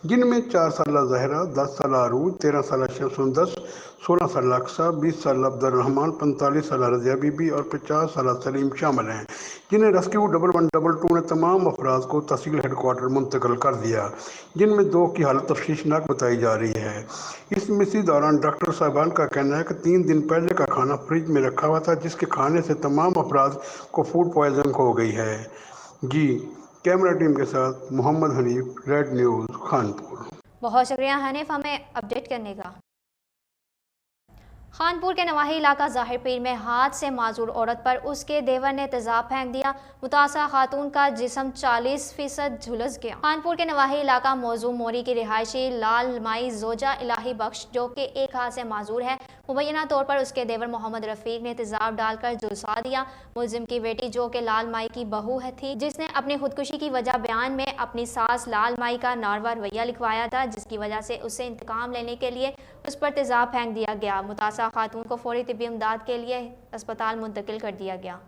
S17: जिनमें 4 साल जहरा, 10 साल अरूज, 13 साल शमसुंदस, 16 साल अक्सा, 20 साल अब्दुर्रहमान, 45 साल रजिया बीबी और 50 साल सलीम शामिल हैं, जिन्हें रेस्क्यू 1122 ने तमाम अफराद को तहसील हेडक्वार्टर मुंतकिल कर दिया, जिनमें 2 की हालत तफ्शीशनाक बताई जा रही है। इस मिसी दौरान डॉक्टर साहबान का कहना है कि 3 दिन पहले का खाना फ्रिज में रखा हुआ था, जिसके खाने से तमाम अफराद को फूड पॉइजन हो गई है। जी कैमरा टीम के साथ मोहम्मद हनीफ, रेड न्यूज़ खानपुर।
S1: बहुत शुक्रिया हनीफ, हमें अपडेट करने का। खानपुर के नवाही इलाका ज़ाहिर पीर में हाथ से माजूर औरत पर उसके देवर ने तेजाब फेंक दिया। मुतासा खातून का जिस्म 40% झुलस गया। खानपुर के नवाही इलाका मौजू मोरी की रिहायशी लाल माई जोजा इलाही बख्श, जो कि एक हाथ से माजूर है, मुबैना तौर पर उसके देवर मोहम्मद रफ़ीक ने तेजाब डालकर झुलसा दिया। मुलजिम की बेटी, जो कि लाल माई की बहू थी, जिसने अपनी खुदकुशी की वजह बयान में अपनी सास लाल माई का नारवा रवैया लिखवाया था, जिसकी वजह से उसे इंतकाम लेने के लिए उस पर तेजाब फेंक दिया गया। मुतासा खातून को फौरी तिब्बी इमदाद के लिए अस्पताल मुंतकिल कर दिया गया।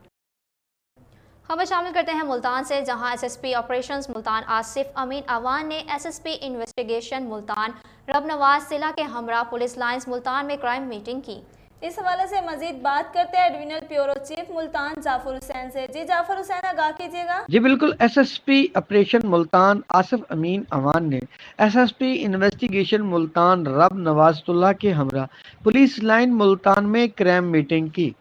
S1: खबर शामिल करते हैं मुल्तान से, जहां SSP ऑपरेशंस मुल्तान आसिफ अमीन अवान ने SSP इन्वेस्टिगेशन मुल्तान रब नवाज सिला के हमरा पुलिस लाइंस मुल्तान में क्राइम मीटिंग की।
S4: इस हवाले से मजीद बात करते हैं divisional bureau chief Multan Jafar Hussain से। जी जाफर हुसैन, आगाह कीजिएगा।
S16: जी बिल्कुल, SSP ऑपरेशन मुल्तान आसिफ अमीन अवान ने SSP इन्वेस्टिगेशन मुल्तान रब नवाजुल्लाह के हमरा पुलिस लाइन मुल्तान में क्राइम मीटिंग की।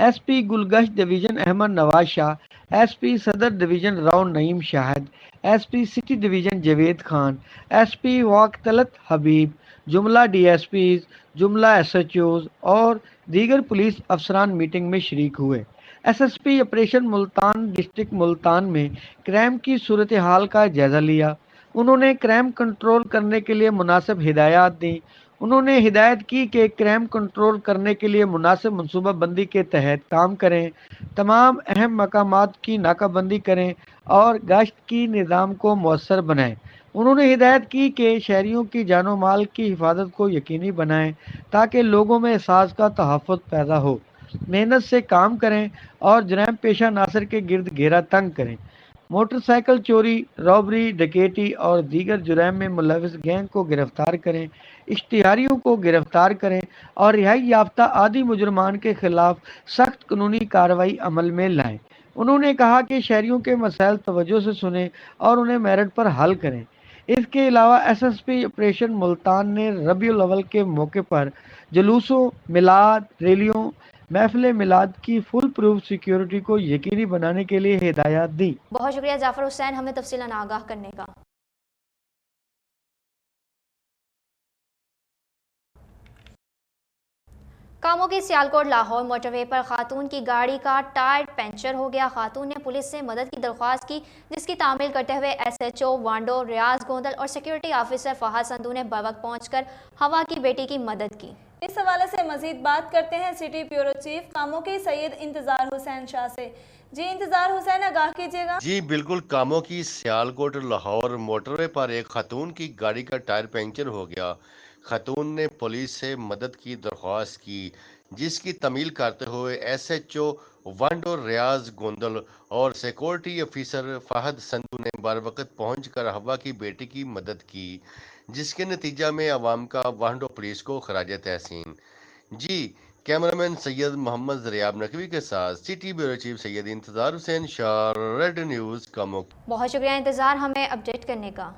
S16: SP Gulgasht division Ahmed Nawaz Shah, SP Saddar division Rao Naeem Shahid, SP city division Javed Khan, SP वाक तलत हबीब, जुमला डीएसपीज, जुमला एसएचओज और दीगर पुलिस अफसरान मीटिंग में शरीक हुए। SSP operation Multan district Multan में क्राइम की सूरत हाल का जायजा लिया। उन्होंने क्राइम कंट्रोल करने के लिए मुनासिब हिदायत दी। उन्होंने हिदायत की कि क्राइम कंट्रोल करने के लिए मुनासिब मनसूबाबंदी के तहत काम करें, तमाम अहम मकामात की नाकाबंदी करें और गश्त की निज़ाम को मौसर बनाएं। उन्होंने हिदायत की कि शहरियों की जानो माल की हिफाजत को यकीनी बनाएं ताकि लोगों में एहसास का तहफ़्फ़ुज़ पैदा हो, मेहनत से काम करें और जराइम पेशा नासर के गिर्द घेरा तंग करें। मोटरसाइकिल चोरी, रॉबरी, डकैती और दीगर जुराइम में मुलविस गैंग को गिरफ्तार करें, इश्तिहारियों को गिरफ्तार करें और रिहाई याफ्ता आदि मुजरमान के खिलाफ सख्त कानूनी कार्रवाई अमल में लाएं। उन्होंने कहा कि शहरियों के मसाइल तवज्जो से सुनें और उन्हें मेरिट पर हल करें। इसके अलावा एसएसपी ऑपरेशन मुल्तान ने रबीउल अव्वल के मौके पर जुलूसों, मिलाद, रैलियों, महफिल मिलाद की फुल प्रूफ सिक्योरिटी को यकीनी बनाने के लिए हिदायत दी।
S1: बहुत शुक्रिया जाफर हुसैन हमें तफसीलन आगाह करने का। कामों की सियालकोट लाहौर मोटरवे पर खातून की गाड़ी का टायर पंचर हो गया। खातून ने पुलिस से मदद की दरख्वास्त की, जिसकी तामील करते हुए एसएचओ वांडो रियाज गोंदल और सिक्योरिटी ऑफिसर फहद संधू ने बवक्त पहुंचकर हवा की बेटी की मदद की।
S4: इस हवाले से मजीद बात करते हैं सिटी ब्यूरो चीफ कामों की सैयद इंतजार हुसैन शाह से। जी इंतजार हुसैन, आगाह कीजिएगा।
S18: जी बिल्कुल, कामों की सियालकोट लाहौर मोटरवे पर एक खातून की गाड़ी का टायर पंचर हो गया। खातून ने पुलिस से मदद की दरख्वास्त की, जिसकी तमील करते हुए एसएचओ वांडो रियाज गोंदल और सिक्योरिटी ऑफिसर फहद संधू ने बर वक्त पहुंचकर हवा की बेटी की मदद की, जिसके नतीजा में अवाम का वांडो पुलिस को खराज तहसीन। जी कैमरामैन सैयद मोहम्मद जरियाब नकवी के साथ सिटी ब्यूरो चीफ सैयद इंतजार हुसैन शाह, रेड न्यूज़ कामों।
S1: बहुत शुक्रिया इंतजार हमें अपडेट करने का।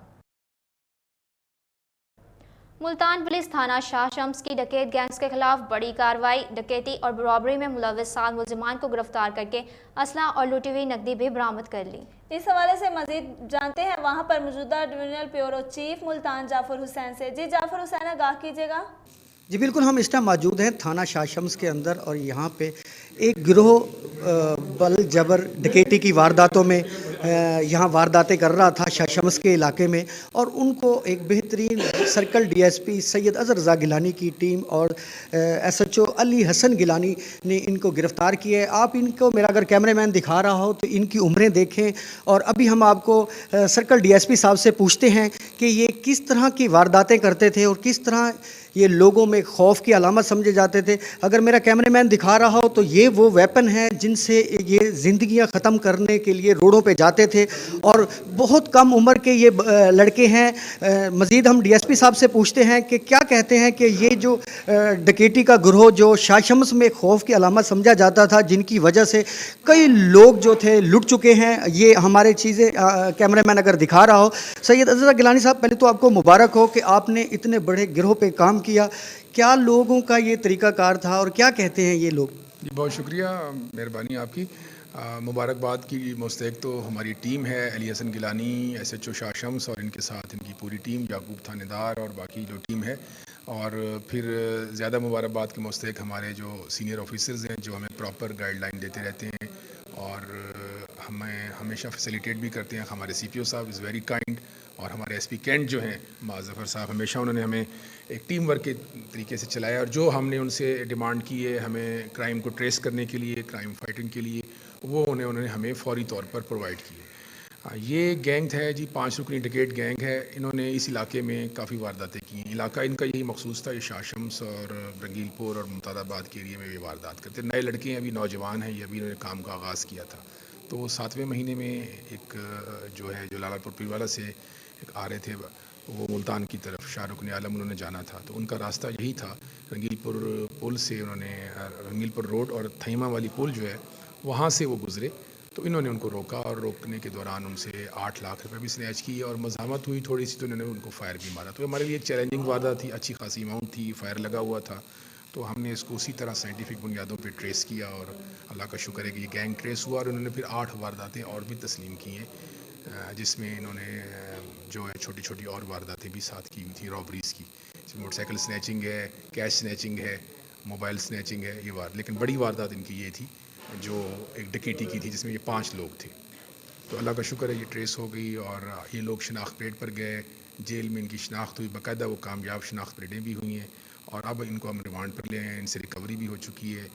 S1: मुल्तान पुलिस थाना शाह शम्स की डकैत गैंग्स के खिलाफ बड़ी कार्रवाई। डकैती और रॉबरी में मुलविस 7 मुलजिमान को गिरफ्तार करके असला और लूटी हुई नकदी भी बरामद कर ली।
S4: इस हवाले से मजीद जानते हैं वहां पर मौजूदा divisional bureau chief Multan Jafar Hussain से। जी जाफर हुसैन, आगाह कीजिएगा।
S19: जी बिल्कुल, हम इस टाइम मौजूद हैं थाना शाह शम्स के अंदर और यहाँ पे एक गिरोह बल जबर डकैती की वारदातों में यहाँ वारदातें कर रहा था शाह शम्स के इलाके में, और उनको एक बेहतरीन सर्कल डीएसपी सैयद अज़हर रज़ा गिलानी की टीम और एसएचओ अली हसन गिलानी ने इनको गिरफ़्तार किया है। आप इनको, मेरा अगर कैमरामैन दिखा रहा हो तो इनकी उम्रें देखें, और अभी हम आपको सर्कल डीएसपी साहब से पूछते हैं कि ये किस तरह की वारदातें करते थे और किस तरह ये लोगों में खौफ की अलामत समझे जाते थे। अगर मेरा कैमरामैन दिखा रहा हो तो ये वो वेपन है जिनसे ये ज़िंदगियां ख़त्म करने के लिए रोडों पे जाते थे, और बहुत कम उम्र के ये लड़के हैं। मज़ीद हम डीएसपी साहब से पूछते हैं कि क्या कहते हैं कि ये जो डकैती का गिरोह जो शाह शम्स में खौफ की अलामत समझा जाता था, जिनकी वजह से कई लोग जो थे लुट चुके हैं, ये हमारे चीज़ें कैमरामैन अगर दिखा रहा हो। सैयद अज़हर गिलानी साहब, पहले तो आपको मुबारक हो कि आपने इतने बड़े गिरोह पे काम किया। क्या लोगों का ये तरीक़ाकार था और क्या कहते हैं ये लोग?
S20: जी बहुत शुक्रिया, मेहरबानी आपकी। मुबारकबाद की मुस्तैक तो हमारी टीम है, अली हसन गिलानी, एसएचओ शाह शम्स और इनके साथ इनकी पूरी टीम, याकूब थानेदार और बाकी जो टीम है। और फिर ज़्यादा मुबारकबाद के मुस्तैक हमारे जो सीनियर ऑफिसर्स हैं जो हमें प्रॉपर गाइडलाइन देते रहते हैं और हमें हमेशा फैसिलिटेट भी करते हैं। हमारे सीपीओ साहब इज़ वेरी काइंड, और हमारे एसपी कैंट जो हैं माज़फ़र साहब, हमेशा उन्होंने हमें एक टीम वर्क के तरीके से चलाया, और जो हमने उनसे डिमांड की है हमें क्राइम को ट्रेस करने के लिए, क्राइम फाइटिंग के लिए, वो उन्होंने हमें फौरी तौर पर प्रोवाइड किए। ये गैंग है जी, 5 रुकनी डकैत गैंग है। इन्होंने इस इलाके में काफ़ी वारदातें की हैं। इलाका इनका यही मखसूस था, ये शाह शम्स और रंगीलपुर और मुमताज़ाबाद के एरिए में ये वारदात करते। नए लड़के हैं, अभी नौजवान हैं, ये अभी इन्होंने काम का आगाज़ किया था। तो 7वें महीने में एक जो है जो लालापुर पीरवाला से एक आ रहे थे, वो मुल्तान की तरफ शाहरुख ने आलम उन्होंने जाना था, तो उनका रास्ता यही था। रंगीलपुर पुल से उन्होंने, रंगीलपुर रोड और थईमा वाली पुल जो है वहाँ से वो गुज़रे, तो इन्होंने उनको रोका, और रोकने के दौरान उनसे 8 लाख रुपए भी स्नैच किए, और मज़ामत हुई थोड़ी सी तो इन्होंने उनको फायर भी मारा। तो हमारे लिए एक चैलेंजिंग वारदात थी, अच्छी खासी अमाउंट थी, फायर लगा हुआ था, तो हमने इसको उसी तरह साइंटिफिक बुनियादों पे ट्रेस किया, और अल्लाह का शुक्र है कि ये गैंग ट्रेस हुआ, और उन्होंने फिर 8 वारदातें और भी तस्लीम की हैं, जिसमें इन्होंने जो है छोटी छोटी और वारदातें भी साथ की हुई थी रॉबरीज़ की, मोटरसाइकिल स्नैचिंग है, कैश स्नैचिंग है, मोबाइल स्नैचिंग है, ये लेकिन बड़ी वारदात इनकी ये थी जो एक डकैती की थी जिसमें ये 5 लोग थे। तो अल्लाह का शुक्र है ये ट्रेस हो गई और ये लोग शनाख्त परेड पर गए, जेल में इनकी शनाख्त हुई, बाकायदा वो कामयाब शनाख्त परेडें भी हुई हैं और अब इनको हम रिमांड पर ले आए हैं, इनसे रिकवरी भी हो चुकी है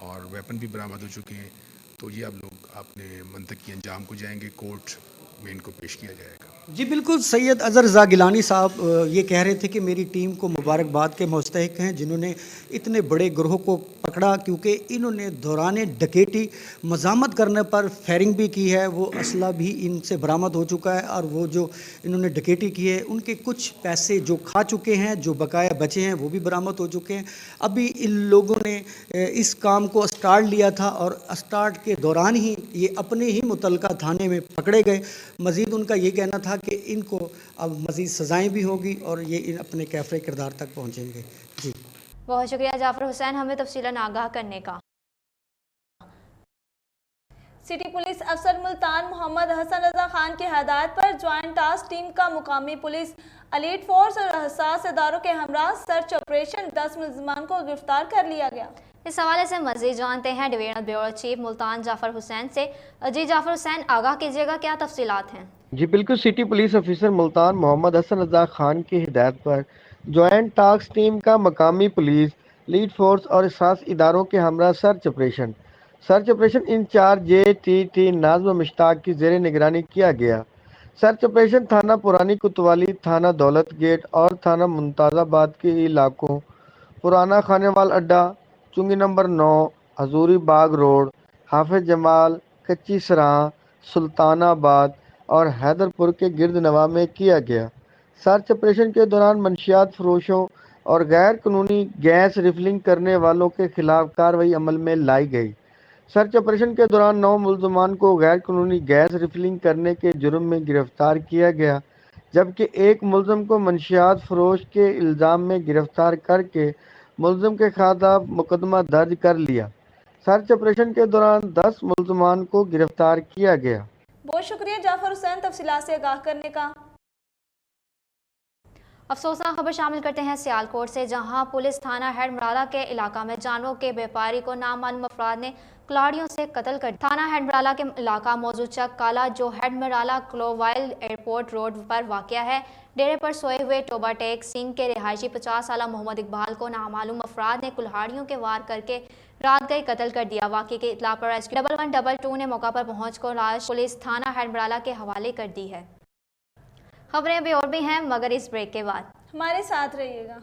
S20: और वेपन भी बरामद हो चुके हैं। तो ये अब लोग अपने मंतकी अंजाम को जाएंगे, कोर्ट में इनको पेश किया जाएगा।
S19: जी बिल्कुल, सैयद अज़हर रज़ा गिलानी साहब ये कह रहे थे कि मेरी टीम को मुबारकबाद के मुस्तहिक हैं जिन्होंने इतने बड़े ग्रोह को पकड़ा, क्योंकि इन्होंने दौरान डकैती मज़ामत करने पर फायरिंग भी की है, वो असला भी इनसे बरामद हो चुका है और वो जो इन्होंने डकैती की है उनके कुछ पैसे जो खा चुके हैं, जो बकाया बचे हैं वो भी बरामद हो चुके हैं। अभी इन लोगों ने इस काम को स्टार्ट लिया था और स्टार्ट के दौरान ही ये अपने ही मुतलका थाने में पकड़े गए। मज़ीद उनका ये कहना था कि इनको अब मज़ीद सज़ाएँ भी होगी और ये इन अपने कैफ़े किरदार तक पहुँचेंगे। जी
S1: बहुत शुक्रिया जाफर हुसैन हमें तफसीलन आगाह करने का।
S4: सिटी पुलिस अफसर मुल्तान मोहम्मद हसन रजा खान की हदायत पर ज्वाइंट टास्क टीम का मुकामी पुलिस, एलीट फोर्स और हसास इदारों के हमरा सर्च ऑपरेशन 10 मुलजमान को गिरफ्तार कर लिया गया।
S1: इस हवाले से मज़ीद जानते हैं divisional bureau chief Multan Jafar Hussain से। जी जाफर हुसैन, आगाह कीजिएगा क्या तफसीलात हैं?
S21: जी बिल्कुल, city police officer Multan Mohammad Hassan Raza Khan की हिदायत पर ज्वाइंट टास्क टीम का मकामी पुलिस, लीड फोर्स और हसास इदारों के हमरा search operation in charge JTT Nazim Mushtaq की ज़ेर निगरानी किया गया। सर्च ऑपरेशन थाना पुरानी कुतवाली, थाना दौलत गेट और थाना मुमताज़ाबाद के इलाकों पुराना खानेवाल अड्डा, चुंगी नंबर 9, हजूरी बाग रोड, हाफिज जमाल, कच्ची सराह, सुल्तानाबाद और हैदरपुर के गिरद नवा में किया गया। सर्च ऑपरेशन के दौरान मंशियात फरोशों और गैर कानूनी गैस रिफिलिंग करने वालों के खिलाफ कार्रवाई अमल में लाई गई। सर्च ऑपरेशन के दौरान 9 मुलजमान को गैर कानूनी गैस रिफिलिंग करने के जुर्म में गिरफ्तार किया गया, जबकि एक मुलजम को मंशियात फरोश के इल्ज़ाम में गिरफ्तार करके मुलजम के खिलाफ मुकदमा दर्ज कर लिया। सर्च ऑपरेशन के दौरान 10 मुलजमान को गिरफ्तार किया गया।
S4: बहुत शुक्रिया जाफर हुसैन तफसीलात से आगाह करने का।
S1: अफसोसनाक खबर शामिल करते हैं सियालकोट से, जहां पुलिस थाना हेडमराला के इलाका में जानवरों के व्यापारी को नामालूम अफराद ने कुल्हाड़ियों से कत्ल कर दिया। थाना हेडमराला के इलाका मौजूद चक काला जो हेडमराला क्लोवाइल एयरपोर्ट रोड पर वाक़या है, डेरे पर सोए हुए टोबा टेक सिंह के रिहायशी 50 साला मोहम्मद इकबाल को नामालूम अफराद ने कुल्हाड़ियों के वार करके रात गए कत्ल कर दिया। वाक़े की इत्तला पर रेस्क्यू 1122 ने मौका पर पहुंचकर लाश पुलिस थाना हेडमराला के हवाले कर दी है। खबरें अभी और भी हैं मगर इस ब्रेक के बाद।
S4: हमारे साथ रहिएगा।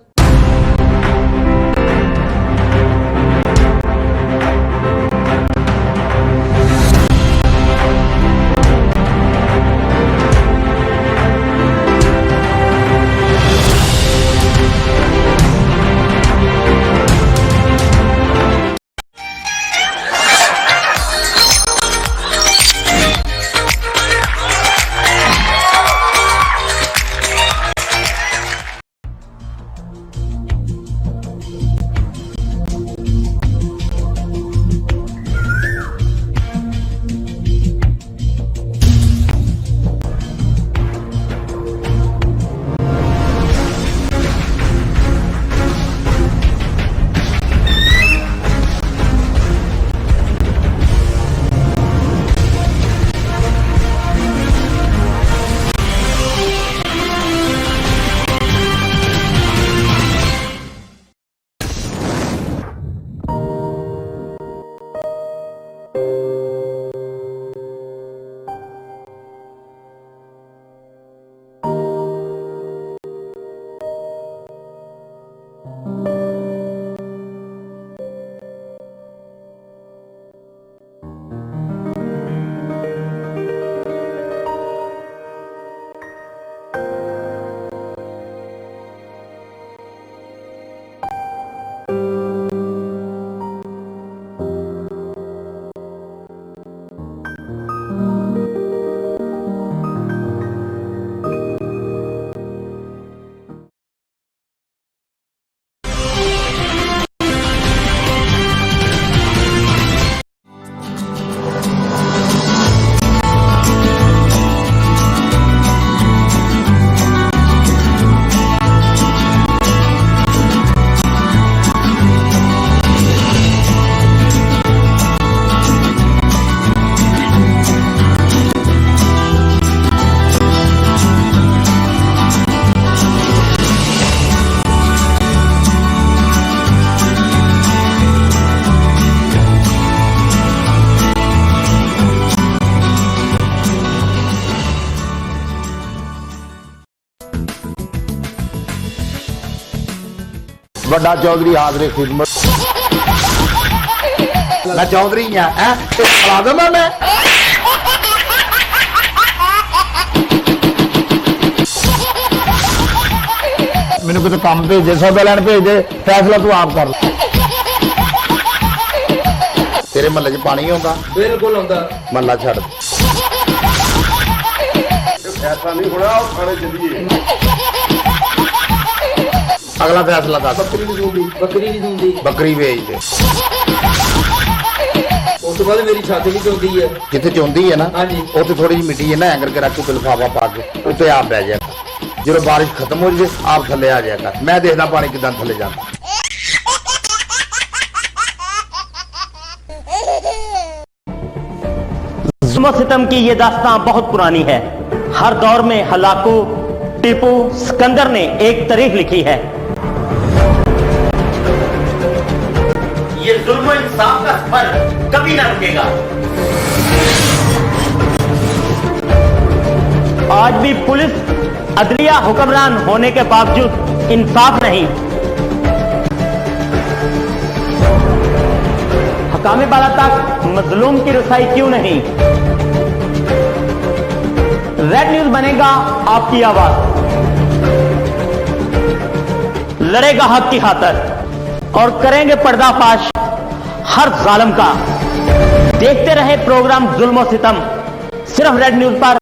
S2: बड़ा चौधरी हाजरे खिदमत मैं चौधरी हाँ खिला दो मैं मैंने कितने काम भेज दे सौदा लैन भेज दे फैसला तू आप कर तेरे महल्ले च पानी आंदा बिल्कुल आंदा महल्ला छड़ फैसला नहीं होना थाने चलिए अगला फैसला दस बकरी बेच दे उस बाद मेरी छाती भी चौंधी है जिथे चौंधी है ना उत्थे थोड़ी जी मिट्टी है ना एंकर के रख के लिफाफा पा के उत्ते आप बह जाएगा जो बारिश खत्म हो जाए आप थले आ जाएगा मैं देखदा पानी कितना थले जाता
S3: जुल्म सितम की ये दास्तां बहुत पुरानी है। हर दौर में हलाकू, टीपू, सिकंदर ने एक तारीख लिखी है। ये जुल्म इंसाफ का सफर कभी ना रुकेगा। आज भी पुलिस अदलिया हुक्मरान होने के बावजूद इंसाफ नहीं। हकामे बाला तक मजलूम की रसाई क्यों नहीं? रेड न्यूज बनेगा आपकी आवाज, लड़ेगा हक की खातिर और करेंगे पर्दाफाश हर जालिम का। देखते रहे प्रोग्राम जुल्म और सितम सिर्फ रेड न्यूज पर,